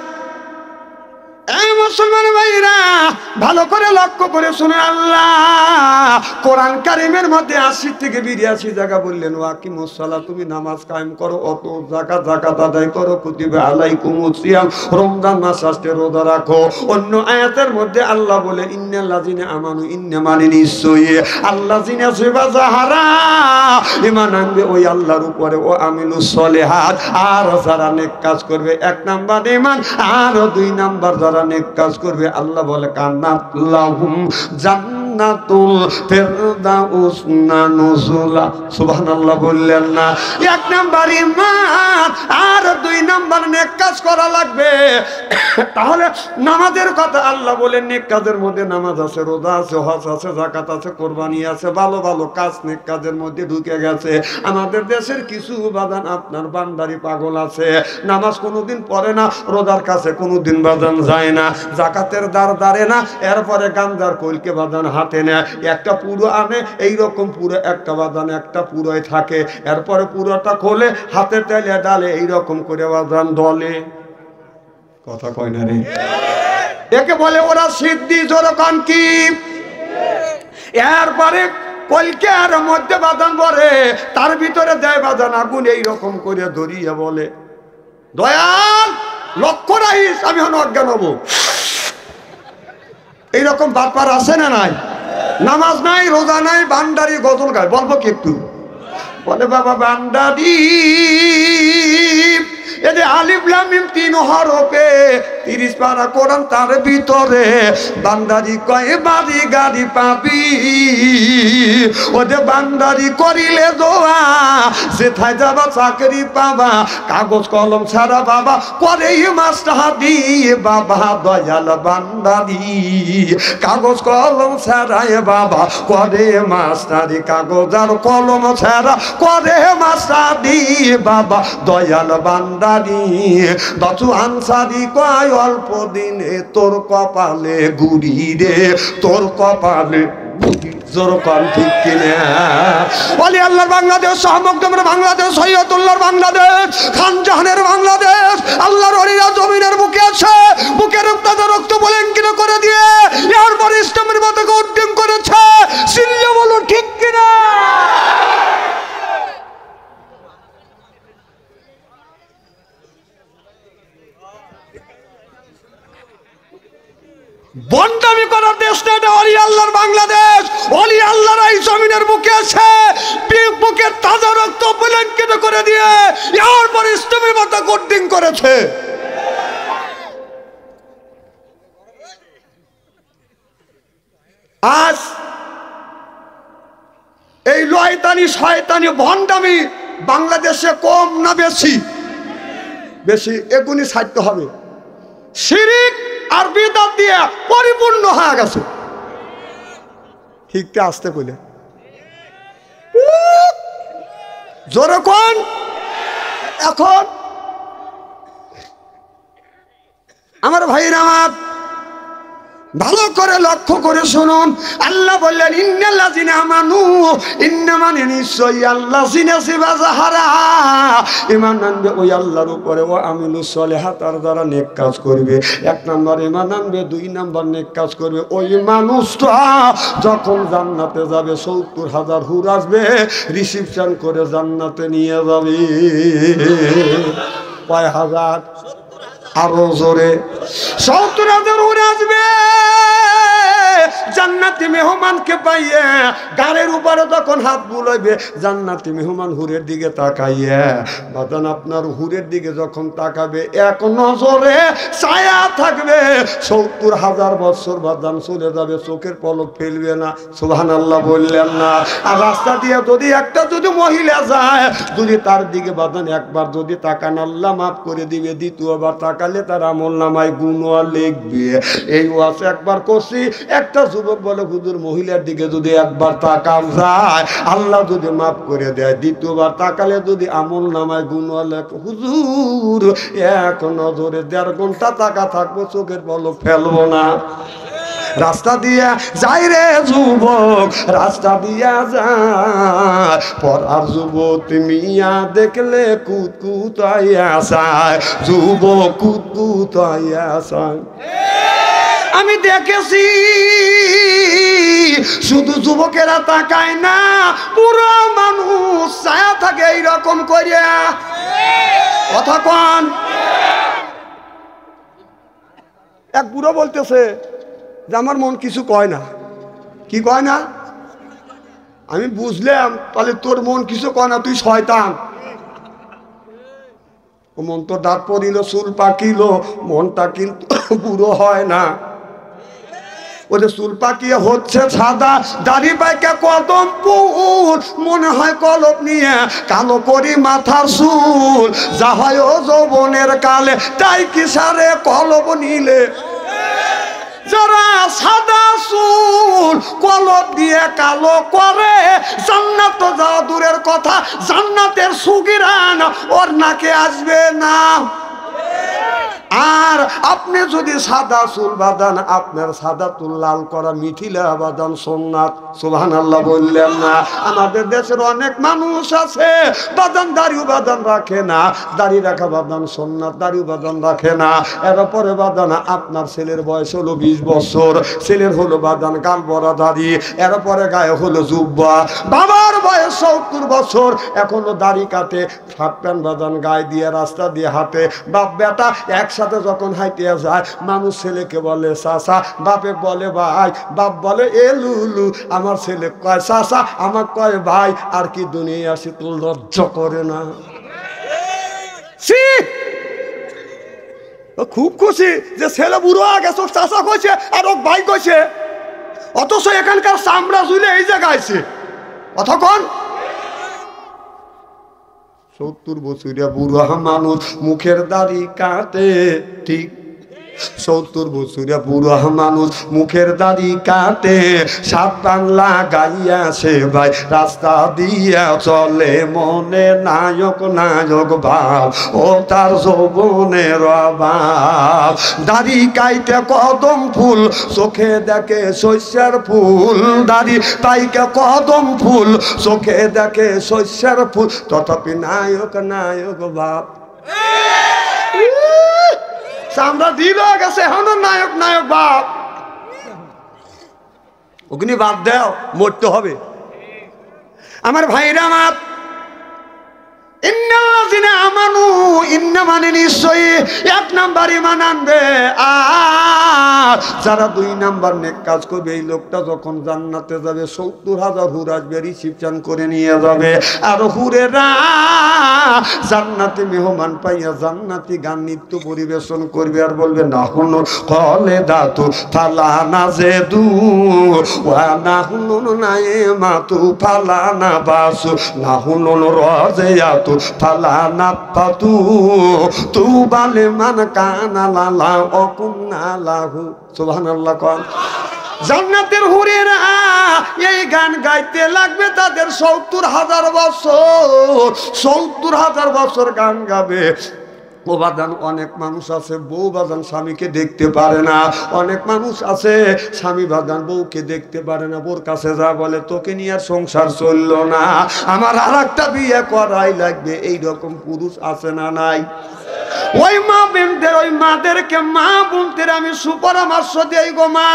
S1: মুসলমান ভাইরা ভালো করে লক্ষ্য করে শুনে আল্লাহ কোরআন কারিমের মধ্যে 80 থেকে 82 জায়গা বললেন ওয়াকিমুস সালাত, তুমি নামাজ কায়েম করো, অত যাকাত আদায় করো, কুতিবা আলাইকুমুস সিয়াম, রমজান মাস আসছে রোজা রাখো। অন্য আয়াতের মধ্যে আল্লাহ বলে ইন্নাল্লাযিনা আমানু, ইন্না মানে নিশ্চয়ই আল্লাযিনা যাহারা ঈমান আনবে ওই আল্লাহর উপরে, ও আমিলুস সলিহাত আর যারা নেক কাজ করবে। 1 নাম্বার ঈমান, আর 2 নাম্বার যারা নেক কাজ করবে আল্লাহ বলে কান্নাত লাহুম জান্নাতুল ফিরদাউস নুজুলা। সুবহানাল্লাহ বললেন না? 1 নাম্বার ঈমান আর 2 নাম্বার নেক নেক কাজ করা লাগবে। তাহলে নামাজের কথা আল্লাহ বলেন নেক কাজের মধ্যে নামাজ আছে, রোজা আছে, হজ আছে, যাকাত আছে, কোরবানি আছে, ভালো ভালো কাজ নেক কাজের মধ্যে ঢুকে গেছে। আমাদের দেশের কিছু বাদান আপনার বান্দারি পাগল আছে, নামাজ কোনোদিন পড়ে না, রোজার কাছে কোনোদিন বাদান যায় না, যাকাতের দ্বার দাঁড়ে না, এরপরে গাঞ্জার কইলকে বাদান হাতে নেয়, একটা পুরো আনে, এইরকম পুরো একটা বাদান একটা পুরোই থাকে, এরপরে পুরোটা খোলে হাতে তেলে ডালে এইরকম করে বাদান দলে। কথা কয় না রে? একে বলে ওরা সিদ্ধি। জোরকান কি? এরপরে কলকের মধ্যে বাদান ভরে, তার ভিতরে দেয় বাদান আগুন, এইরকম করে ধরিয়ে বলে দয়াল লক্ষ্য রাখিস, আমি হন অজ্ঞান হব। এইরকম বাটপার আছে না নাই? নামাজ নাই, রোজা নাই, বান্দারি গজল গায়। বলবো কি একটু? বলে বাবা বান্দারি এদের আলিফ লাম মিম 3 হরফে 30 পারা কোরআন, তার ভিতরে বান্দারি কয় বাড়ি গাড়ি পাবি। ওদের বান্দারি করিলে দোয়া, যেথায় যাবা চাকরি পাবা, কাগজ কলম ছাড়া বাবা করে মাস্টারি। বাবা দয়াল বান্দারি কাগজ কলম ছাড়ায় বাবা করে মাস্টারি, কাগজ আর কলম ছাড়া করে মাস্টারি। বাবা দয়াল বান্দারি বাচু আনসারি কয় অল্প দিনে তোর কপালে গুড়ি রে, তোর কপালে জোরকান ঠিক কিনা? বলি আল্লাহর বাংলাদেশ, শাহমখদুমের বাংলাদেশ, সৈয়দুল্লাহর বাংলাদেশ, খান জাহানের বাংলাদেশ, আল্লাহর ওলিরা জমিনের বুকে আছে, বুকের তাদের রক্ত বলেঙ্কিত করে দিয়ে এরপর ইসলামের পতাকা উড্ডীন করেছে। সিল্লে বলো ঠিক কিনা? বন্ডামি করার দেশ না এটা, অলি আল্লাহর বাংলাদেশ। অলি আল্লাহর এই জমিনের বুকে আছে, বুকের তাজা রক্ত বিলঙ্কিত করে দিয়ে এরপর ইসলামের পতাকা উড্ডীন করেছে। আজ এই লয়তানি শয়তানি ভন্ডামি বাংলাদেশে কম না বেশি? বেশি। এগুনি ছাড়তে হবে। শিরিক আর বিদআত দিয়ে পরিপূর্ণ হয়ে গেছে। ঠিকটা আসতে কইলে জোরে কোন? এখন আমার ভাইরা আমার ভালো করে লক্ষ্য করে শুনুন, আল্লাহ বললেন ইন্নাল্লাযিনা আমানু, ইন্নামানে নিশ্চয়ই আল্লাযিনা সিবাজাহারা ঈমান আনবে ওই আল্লাহর উপরে, ও আমিলুস সলিহাত আর যারা নেক কাজ করবে। 1 নাম্বার ঈমান আনবে, 2 নাম্বার নেক কাজ করবে। ওই মানুষটা যখন জান্নাতে যাবে 70,000 হুর আসবে, রিসিপশন করে জান্নাতে নিয়ে যাবে। কয় হাজার? আরো জোরে। 70,000 হুর আসবে জান্নাতি মেহমানকে পাইয়ে, গাড়ির উপরে তখন হাত বুলাইবে, জান্নাতি মেহমান হুরের দিকে তাকাইয়ে, বাদান আপনার হুরের দিকে যখন তাকাবে এক নজরে ছায়া থাকবে। 70,000 বছর বাদান চলে যাবে, চোখের পলক ফেলবে না। সুবহানাল্লাহ বললেন না? আর রাস্তা দিয়ে যদি একটা যদি মহিলা যায়, যদি তার দিকে বাদান একবার যদি তাকান, আল্লাহ মাফ করে দিবে। দ্বিতীয়বার তাকালে তার আমলনামায় গুনাহ লিখবে। এই ওয়াজ একবার করছি, একটা যুবক বলে হুজুর মহিলার দিকে যদি একবার তাকান যায় আল্লাহ যদি মাফ করে দেয়, দ্বিতীয়বার তাকালে যদি আমলনামায় গুনাহ লেখে। হুজুর এক নজরে 1.5 ঘন্টা তাকা থাকবো, চোখের পলক ফেলবো না। রাস্তা দিয়া যাই রে যুবক, রাস্তা দিয়া যায়, পরার যুবতী মিয়া দেখলে কুতকুতাইয়া যায়, যুবক কুতকুতাইয়া যায়। আমি দেখেছি শুধু যুবকেরা তাকায় না, পুরো মানুষ ছায়া থাকে এইরকম করিয়া। কথা কন? এক বুড়ো বলতেছে যে আমার মন কিছু কয় না। কি কয় না? আমি বুঝলাম, তাহলে তোর মন কিছু কয় না, তুই শয়তান। ও মন তো দাঁত পড়িল, চুল পাকিল, মনটা কিন্তু বুড়ো হয় না। ওদের চুল পাকিয়ে হচ্ছে সাদা, দাড়ি পাইকা কদম ফুল, মনে হয় কলপ নিয়ে কালো করি মাথার চুল, যা হয় ও যৌবনের কালে তাই কি সারে কলপ নিলে। যারা সাদা চুল কলপ দিয়ে কালো করে, জান্নাত তো যাওয়া দূরের কথা, জান্নাতের সুগিরান ওর নাকে আসবে না। আর আপনি যদি সাদা চুল বাঁধান, আপনার সাদা চুল লাল করা মিঠিলা বাঁধান সুন্নাত। সুবহানাল্লাহ বললেন না? আমাদের দেশের অনেক মানুষ আছে বাঁধান দাড়িও বাঁধান রাখে না, দাড়ি রাখা বাঁধান সুন্নাত, দাড়িও বাঁধান রাখে না। এরপরে বাঁধান আপনার ছেলের বয়স হলো 20 বছর, ছেলের হলো বাঁধান গাল বড়া দাড়ি, এরপরে গায়ে হলো জুব্বা। বাবার বয়স 70 বছর, এখনো দাড়ি কাটে, হাফ প্যান্ট বাঁধান গায়ে দিয়ে রাস্তা দিয়ে হাঁটে। বাপ বেটা একসাথে যখন হাইটিয়া যায়, মানুষ ছেলেকে বলে চাচা, বাপে বলে ভাই, বাপ বলে এ লুলু, আমার ছেলে কয় চাচা, আমার কয় ভাই। আর কি দুনিয়া আসি, তো লজ্জা করে না? খুব খুশি যে ছেলে বুড়ো হয়ে গেছে, চাচা কইছে আর ও ভাই কইছে, অথচ এখানকার চামড়া ঝুলে এই জায়গায় আছে। অতক্ষণ 70 বছরিয়া বুড়া মানুষ মুখের দাড়ি কাটে, ঠিক 70 বছরিয়া বুড়া মানুষ মুখের দাড়ি কাটে, সাত বাংলা গাইয়া সে ভাই রাস্তা দিয়া চলে, মনে নায়ক নায়ক ভাব ও তার যৌবনের অভাব। দাড়ি কাইতে কদম ফুল, চোখে দেখে শস্যের ফুল, দাড়ি পাইকে কদম ফুল, চোখে দেখে শস্যের ফুল, তথাপি নায়ক নায়ক ভাব। আমরা দিল গেছে এখনো নায়ক নায়ক বাপ। অগ্নি বাদ দেও, মরতে হবে। আমার ভাইরা আমার, আমানু ইন্না মানে নিশ্চয়ই 1 নাম্বার ঈমান আনবে, আর যারা 2 নাম্বার নেক কাজ করবে, এই লোকটা যখন জান্নাতে যাবে 70,000 হুর আসবে, রিসিপশন করে নিয়ে যাবে। আর হুরেরা জান্নাতে মেহমান পাইয়া জান্নাতি গান নৃত্য পরিবেশন করবে, আর বলবে না হুন কলে দাতু ফালা না যে দু ওয়া না হুন নায়ে মাতু ফালা না বাসু না হুন রজে আতু ফালা না পাতু তু বালে মান কানা লালা অকুন্না লাহু। সুবহানাল্লাহ। কোন জান্নাতের হুরেরা এই গান গাইতে লাগবে, তাদের 70,000 বছর, 70,000 বছর গান গাবে। ও বাদান, অনেক মানুষ আছে বউ বাদান স্বামীকে দেখতে পারে না, অনেক মানুষ আছে স্বামী বাদান বউকে দেখতে পারে না, বোর কাছে যা বলে তোকে নিয়ে আর সংসার চললো না, আমার আর একটা বিয়ে করাই লাগবে। এইরকম পুরুষ আছে না নাই? ওই মা বোনদের, ওই মাদেরকে মা বোনদের আমি সুপরামর্শ দেই গো মা,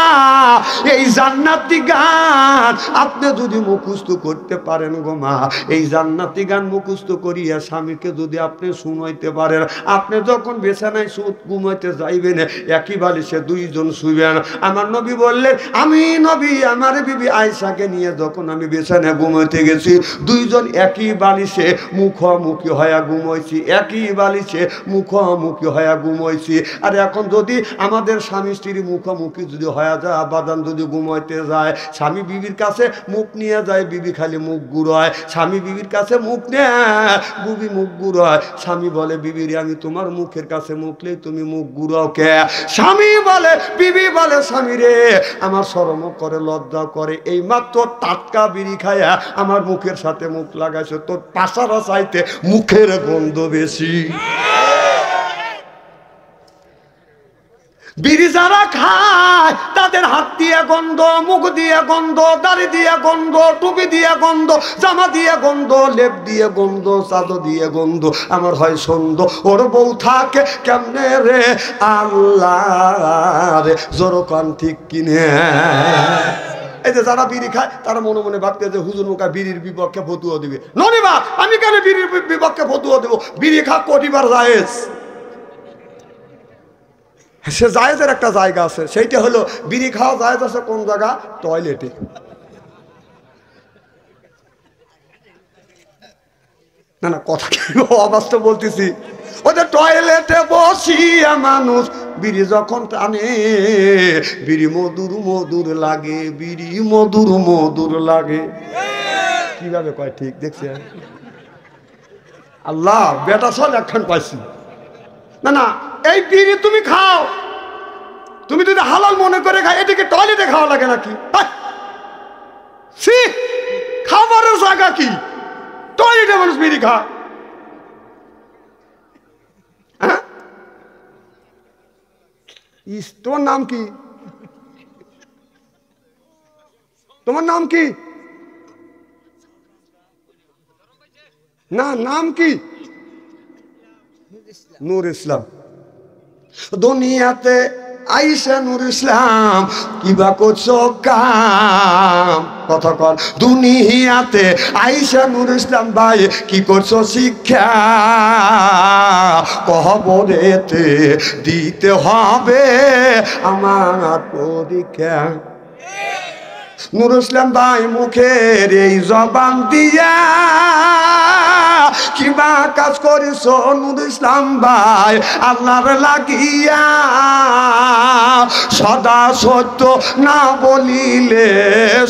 S1: এই জান্নাতি গান আপনি যদি মুখস্থ করতে পারেন গো মা, এই জান্নাতি গান মুখস্থ করিয়া স্বামীকে যদি আপনি শুনাইতে পারেন, আপনি যখন বিছানায় ঘুমাইতে যাইবেন একই বালিশে 2 জন শুইবেন। আমার নবী বললেন, আমি নবী আমার বিবি আয়েশাকে নিয়ে যখন আমি বিছানায় ঘুমাইতে গেছি, 2 জন একই বালিশে মুখোমুখি হয়ে ঘুমাইছি, একই বালিশে মুখোমুখি হয়ে ঘুমাইছি। আর এখন যদি আমাদের স্বামী স্ত্রী মুখোমুখি যদি হয়ে যায়, বাদান যদি ঘুমাইতে যায়, স্বামী বিবির কাছে মুখ নিয়ে যায়, বিবি খালি মুখ ঘুরায়, স্বামী বিবির কাছে মুখ নেয়, বিবি মুখ ঘুরায়, স্বামী বলে বিবির আমি তোমার মুখের কাছে মুখলেই তুমি মুখ ঘুরাও কে? স্বামী বলে, বিবি বলে স্বামী রে আমার শরম করে, লজ্জা করে, এই মাত্র টাটকা বিড়ি খায়া আমার মুখের সাথে মুখ লাগাইছে, তোর পাশারা চাইতে মুখের গন্ধ বেশি। বিড়ি যারা খায় তাদের হাত দিয়ে গন্ধ, মুখ দিয়ে গন্ধ, দাড়ি দিয়ে গন্ধ, টুপি দিয়ে গন্ধ, জামা দিয়ে গন্ধ, লেপ দিয়ে গন্ধ, চাদর দিয়ে গন্ধ। আমার হয় সন্দ ওর বউ থাকে কেমনে রে আল্লাহ রে, জোরকান ঠিক কিনে। এই যে যারা বিড়ি খায় তারা মনে মনে ভাবতে যে হুজুর মুখা বিড়ির বিপক্ষে ফতুয়া দিবে। ননিবা আমি কেন বিড়ির বিপক্ষে ফতুয়া দেবো? বিড়ি খা কোটিবার জায়েজ। সে জায়েজের একটা জায়গা আছে, সেইটা হলো বিড়ি খাওয়া জায়েজ আছে কোন জায়গা? টয়লেটে। না না কথা কি অবাস্তব বলতেছি। ওদের টয়লেটে বসিয়া মানুষ বিড়ি যখন টানে বিড়ি মধুর মধুর লাগে, বিড়ি মধুর মধুর লাগে। কিভাবে কয় ঠিক দেখছেন? আল্লাহ বেটা সব একখান পাইছি। না না, এই বিড়ি তুমি খাও, তুমি যদি হালাল মনে করে খাও, এটাকে টয়লেটে খাওয়া লাগে নাকি? খাবারের জায়গা কি? টয়লেটে মানুষ বিড়ি খা। তোমার নাম কি? তোমার নাম কি? না, নাম কি? নূর ইসলাম। দুনিয়াতে আইসা নূর ইসলাম কিবা করছো কাম, কথা কর। দুনিয়াতে আইসা নূর ইসলাম ভাই কি করছো শিক্ষা, কবরেতে দিতে হবে আমার পরীক্ষা। নূর ইসলাম ভাই মুখের এই জবান দিয়া কিবা কাজ করিস নূর ইসলাম ভাই আল্লাহর লাগিয়া, সদা সত্য না বলিলে,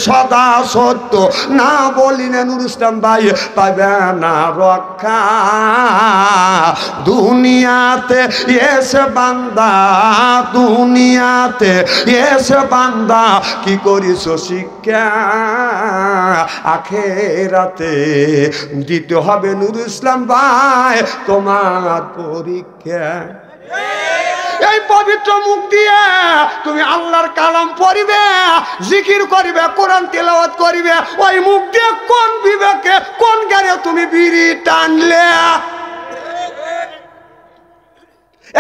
S1: সদা সত্য না বলিলে নূর ইসলাম ভাই পাবে না রক্ষা। দুনিয়াতে এসে বান্দা, দুনিয়াতে এসে বান্দা কি করিস শিক্ষা, আখেরাতে দিতে হবে নূর ইসলাম ভাই তোমার পরীক্ষা। এই পবিত্র মুখ দিয়ে তুমি আল্লাহর কালাম পড়িবে, জিকির করিবে, কোরআন তেলাওয়াত করিবে, ওই মুখ দিয়ে কোন বিবেকে কোন জ্ঞানে তুমি বিড়ি টানলে?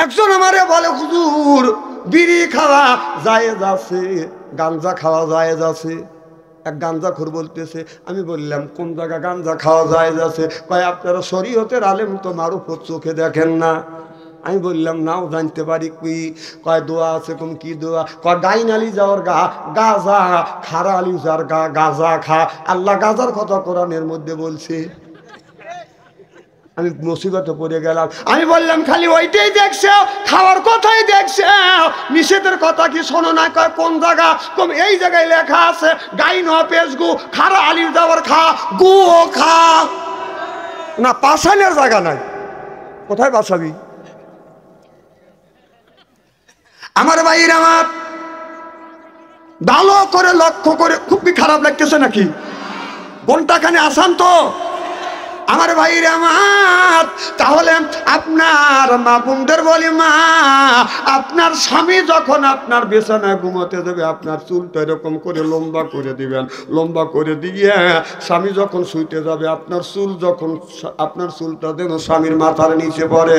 S1: একজন আমারে বলে হুজুর বিড়ি খাওয়া জায়েজ আছে, গাঞ্জা খাওয়া জায়েজ আছে। এক গাঞ্জাখোর বলতেছে, আমি বললাম কোন জায়গা গাঞ্জা খাওয়া জায়েজ আছে? কয় আপনারা শরীয়তের আলেম তো মারুফত চোখে দেখেন না। আমি বললাম নাও জানতে পারি কি? কয় দোয়া আছে। কোন কি দোয়া? কয় গাইন আলি যাওয়ার গা গাজা, খারা আলি যার গা গাজা খা। আল্লাহ গাজার কথা কোরআনের মধ্যে বলছে। আমি মুসিবতে পড়ে গেলাম। আমি বললাম খালি ওইটাই দেখছে, খাওয়ার কথাই দেখছে, নিষেধের কথা কি শোনো না? কয় কোন জায়গা? কম এই জায়গায় লেখা আছে গাইন পেশ গু, খারা আলির যাওয়ার খা, গু খা। না পাশানের জায়গা নাই, কোথায় বাসাবি? আমার ভাইয়ের আমার ভালো করে লক্ষ্য করে, খুবই খারাপ লাগতেছে নাকি? ঘন্টাখানে আসান তো আমার ভাইরা আমার। তাহলে আপনার মা বোনদের বলি, মা আপনার স্বামী যখন আপনার বিছানায় ঘুমোতে দেবে আপনার চুলটা এরকম করে লম্বা করে দিবেন, লম্বা করে দিয়ে স্বামী যখন শুইতে যাবে আপনার চুল যখন আপনার চুলটা যেন স্বামীর মাথার নিচে পড়ে,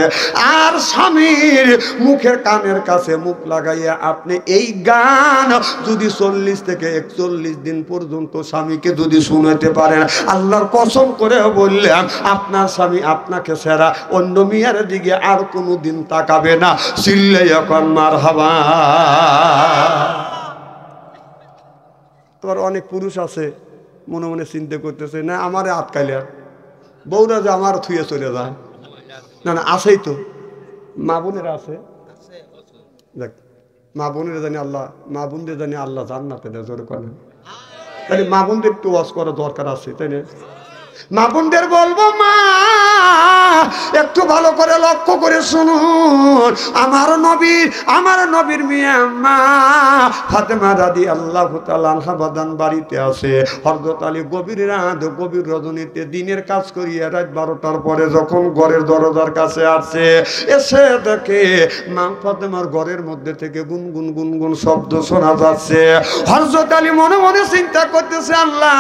S1: আর স্বামীর মুখের কানের কাছে মুখ লাগাইয়া আপনি এই গান যদি 40 থেকে 41 দিন পর্যন্ত স্বামীকে যদি শুনাতে পারেন, আল্লাহর কসম করে বললে আপনার স্বামী আপনাকে ছাড়া অন্য মেয়ের দিকে আর কোনো দিন তাকাবে না। চিল্লে এখন মারহাবা। তোমার অনেক পুরুষ আছে মনে মনে চিন্তা করতেছে, না আমারে আটকাইলে বউরা যে আমার থুয়ে চলে যায়। না না আছেই তো, মা বোনেরা আছে। দেখ মা বোনেরা জানি আল্লাহ, মা বোনদের জানি আল্লাহ জান্নাতে দেয় জোরে করে। তাহলে মা বোনদের একটু ওয়াজ করা দরকার আছে, তাই না? মা বোনদের বলবো, মা একটু ভালো করে লক্ষ্য করে শুনুন। আমার নবীর মেয়ে মা ফাতেমা রাদিয়াল্লাহু তাআলা আনহা বাদান বাড়িতে আছে। হযরত আলী গভীর রাত, গভীর রজনীতে দিনের কাজ করিয়া রাত 12টার পরে যখন ঘরের দরজার কাছে আসে, এসে দেখে মা ফাতেমার ঘরের মধ্যে থেকে গুনগুন গুনগুন শব্দ শোনা যাচ্ছে। হযরত আলী মনে মনে চিন্তা করতেছে, আল্লাহ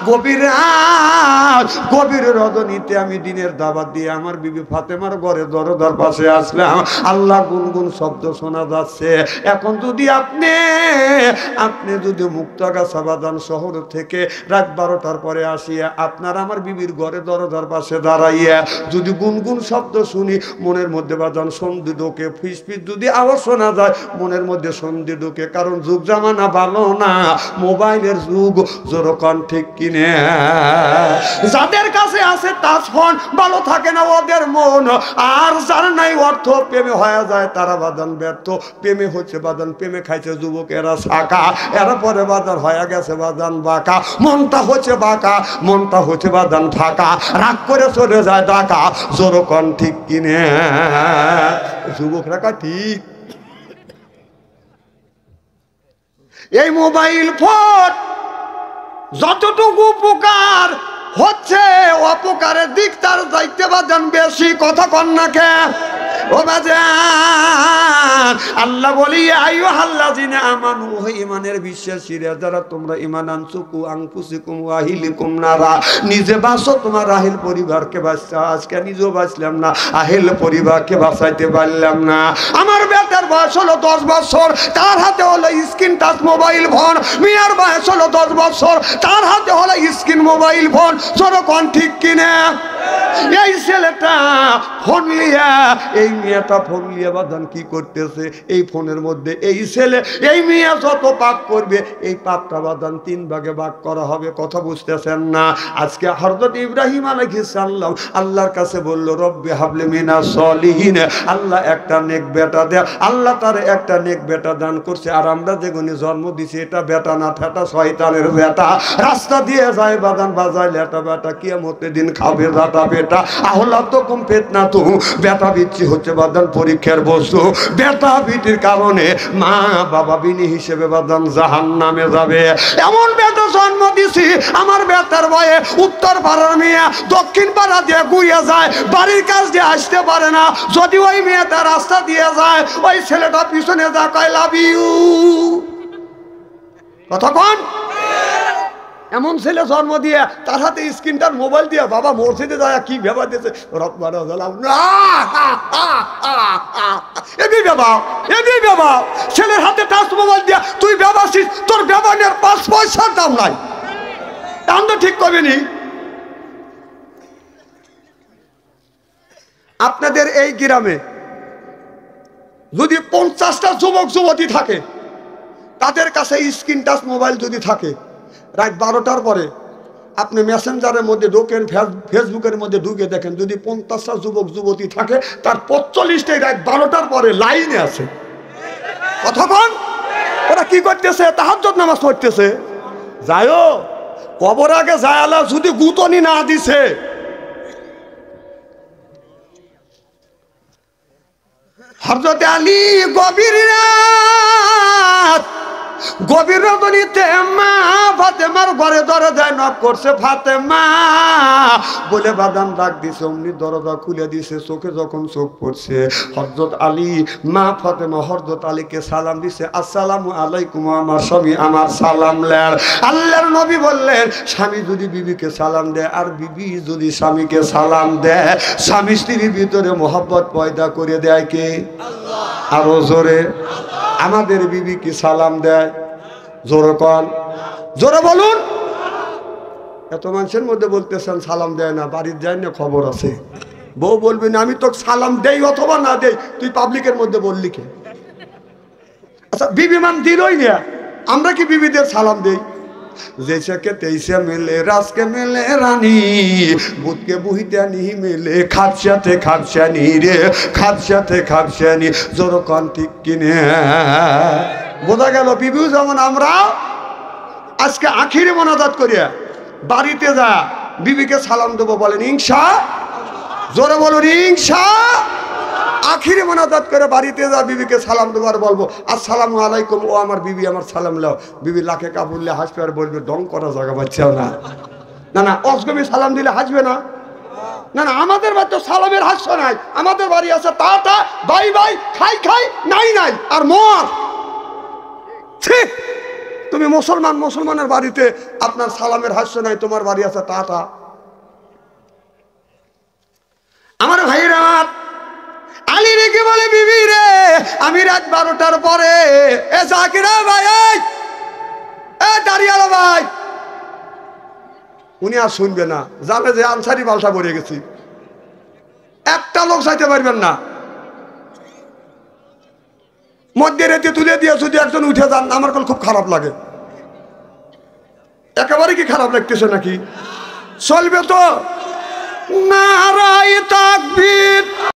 S1: গভীর রাত, গভীর রজনীতে আমি দিনের দাওয়াত দিয়ে আমার বিবি ফাতেমার ঘরে দরজার পাশে আসলাম, আল্লাহ গুনগুন শব্দ শোনা যাচ্ছে। এখন যদি আপনি যদি মুক্তাগাছা বাজান শহর থেকে রাত 12টার পরে আসিয়া আপনার আমার বিবির ঘরে দরজার পাশে দাঁড়াইয়া যদি গুনগুন শব্দ শুনি, মনের মধ্যে বাজান সন্ধি ঢোকে, ফিসফিস যদি আওয়াজ শোনা যায় মনের মধ্যে সন্ধি ঢোকে। কারণ যুগ জামানা ভালো না, মোবাইলের যুগ, জোরকান ঠিক কিনে। যাদের কাছে কাছে আছে টাচ ফোন, ভালো থাকে না ওদের মন। আর যার নাই অর্থ, প্রেমে হয়ে যায় তারা বাদান ব্যর্থ। প্রেমে হচ্ছে বাদান, প্রেমে খাইছে যুবকেরা শাখা, এর পরে বাদান হয়ে গেছে বাদান বাঁকা। মনটা হচ্ছে বাঁকা, মনটা হচ্ছে বাদান ফাঁকা, রাগ করে চলে যায় ঢাকা। জোরকন ঠিক কিনে যুবকরা কা ঠিক। এই মোবাইল ফোন যতটুকু উপকার হচ্ছে, অপকারের দিক তার যাইতে বাদান বেশি। কথা কন্যাকে ও বাজান, আল্লাহ বলি আইয়ুহাল্লাযিনা আমানু, হে ঈমানের বিশ্বাসীরা যারা তোমরা ঈমান আনছো, কু আনফুসিকুম ওয়া আহলিকুম নারা, নিজে বাঁচো, তোমার আহেল পরিবারকে বাঁচাও। আজকে নিজেও বাঁচলাম না, আহেল পরিবারকে বাঁচাইতে পারলাম না। আমার বেটার বয়স হলো 10 বছর, তার হাতে হলো স্ক্রিন টাচ মোবাইল ফোন। মিয়ার বয়স হলো 10 বছর, তার হাতে হলো স্ক্রিন মোবাইল ফোন। যখন ঠিক কিনে এই ছেলেটা ফোন লিয়া, এই মেয়েটা ফোন লিয়া বাদান কি করতেছে, এই ফোনের মধ্যে এই ছেলে এই মেয়ে যত পাপ করবে, এই পাপটা বাদান 3 ভাগে ভাগ করা হবে। কথা বুঝতেছেন না? আজকে হযরত ইব্রাহিম আলাইহিস সালাম আল্লাহর কাছে বলল, রব্বি হাবলি মিনাস সলিহিন, আল্লাহ একটা নেক বেটা দে। আল্লাহ তার একটা নেক বেটা দান করছে। আর আমরা যেগুনি জন্ম দিছি, এটা বেটা না, এটা শয়তানের বেটা। রাস্তা দিয়ে যায় বাদান বাজায় লেটা বেটা, কিয়ামতের দিন খাবে দাদা বেটা। আহলা তো কম ফিতনা তু, বেটা বিচ্ছি হচ্ছে বাদান পরীক্ষার বস্তু। বেটা বিটির কারণে মা বাবা বিনি হিসেবে বাদান জাহান্নামে যাবে। এমন বেটা জন্ম দিছি, আমার বেটার ভয়ে উত্তর পাড়ার মেয়ে দক্ষিণ পাড়া দিয়ে ঘুরিয়ে যায়, বাড়ির কাজ দিয়ে আসতে পারে না। যদি ওই মেয়েটা রাস্তা দিয়ে যায়, ওই ছেলেটা পিছনে যা কয় লাভ ইউ। কতক্ষণ এমন ছেলে জন্ম দিয়ে তার হাতে স্ক্রিনটার মোবাইল দিয়ে বাবা মসজিদে যায় কি ভেবা দিয়েছে, ছেলের হাতে টাচ মোবাইল দিয়ে তুই ব্যবহার, তোর ব্যবহারের 5 পয়সার দাম নাই। দাম তো ঠিক করবেনি। আপনাদের এই গ্রামে যদি 50টা যুবক যুবতী থাকে, তাদের কাছে স্ক্রিন টাচ মোবাইল যদি থাকে, রাত 12টার পরে আপনি মেসেঞ্জারের মধ্যে ঢোকেন, ফেসবুকের মধ্যে ঢুকে দেখেন, যদি 50টা যুবক যুবতী থাকে, তার 45টাই রাত 12টার পরে লাইনে আছে। কতক্ষণ ওরা কি করতেছে? তাহাজ্জুদ নামাজ পড়তেছে। যাইও কবর আগে যায় আল্লাহ যদি গুতনি না দিছে। হযরত আলী গভীর রাত, গভীর রজনীতে মা ফাতেমার ঘরে দরজায় নক করছে। ফাতেমা বলে বাদান ডাক দিছে, অমনি দরজা খুলে দিছে। চোখে যখন চোখ পড়ছে, হযরত আলী মা ফাতেমা হযরত আলীকে সালাম দিছে, আসসালামু আলাইকুম। আমার স্বামী আমার সালাম লেন। আল্লাহর নবী বললেন, স্বামী যদি বিবিকে সালাম দেয় আর বিবি যদি স্বামীকে সালাম দেয়, স্বামী স্ত্রীর ভিতরে মোহাব্বত পয়দা করে দেয় কে? আল্লাহ। আরো জোরে, আমাদের বিবি কি সালাম দেয়? জোরে কন, জোরে বলুন। এত মানুষের মধ্যে বলতেছেন সালাম দেয় না, বাড়ির যায় না, খবর আছে। বউ বলবি না আমি তোকে সালাম দেই অথবা না দেই, তুই পাবলিকের মধ্যে বললি কে? আচ্ছা বিবি মান দিলই না, আমরা কি বিবিদের সালাম দেই? जैसे के तैसे मिले रास के मिले रानी बुध के बुहिते नहीं मिले खापशाते खापशानी रे खापशाते खापशानी जोरो कौन ठीक किने बोधा गया बिबू जेमन आमरा आज के आखिरी मोनाजात करिया बाड़ीते जा बीबी के सालाम देबो बोलेन इंशा जोरे बोलो इंशा आखिरी मोनाजात करे बाड़ीते जा बीबी के सालाम देबो और बोलबो अस्सलामु आलाइकुम ओ आमार बीबी आमार सालाम लाओ बीबी लाखे काबुलले हासबे और बोलबे डং करा जागा बाচ্চাও না না না অজগবি সালাম দিলে হাসবে না না না আমাদের বাচ্চা সালামের হাস্য নাই আমাদের বাড়ি আছে টাটা বাই বাই খাই খাই নাই নাই আর মর ঠিক তুমি মুসলমান মুসলমানের বাড়িতে আপনার সালামের হাস্য নাই তোমার বাড়ি আছে টাটা আমার ভাইরা আলী রেখে বলে বিবি রে আমি রাত 12টার পরে এ জাকিরা ভাই এ দাঁড়িয়ালা ভাই উনি আর শুনবে না জানে যে আনসারি বালসা পড়ে গেছি একটা লোক চাইতে পারবেন না মধ্যে রেতে তুলে দিয়ে যদি একজন উঠে যান আমার খুব খারাপ লাগে একেবারে কি খারাপ লাগতেছে নাকি চলবে তো নারায়ে তাকবীর।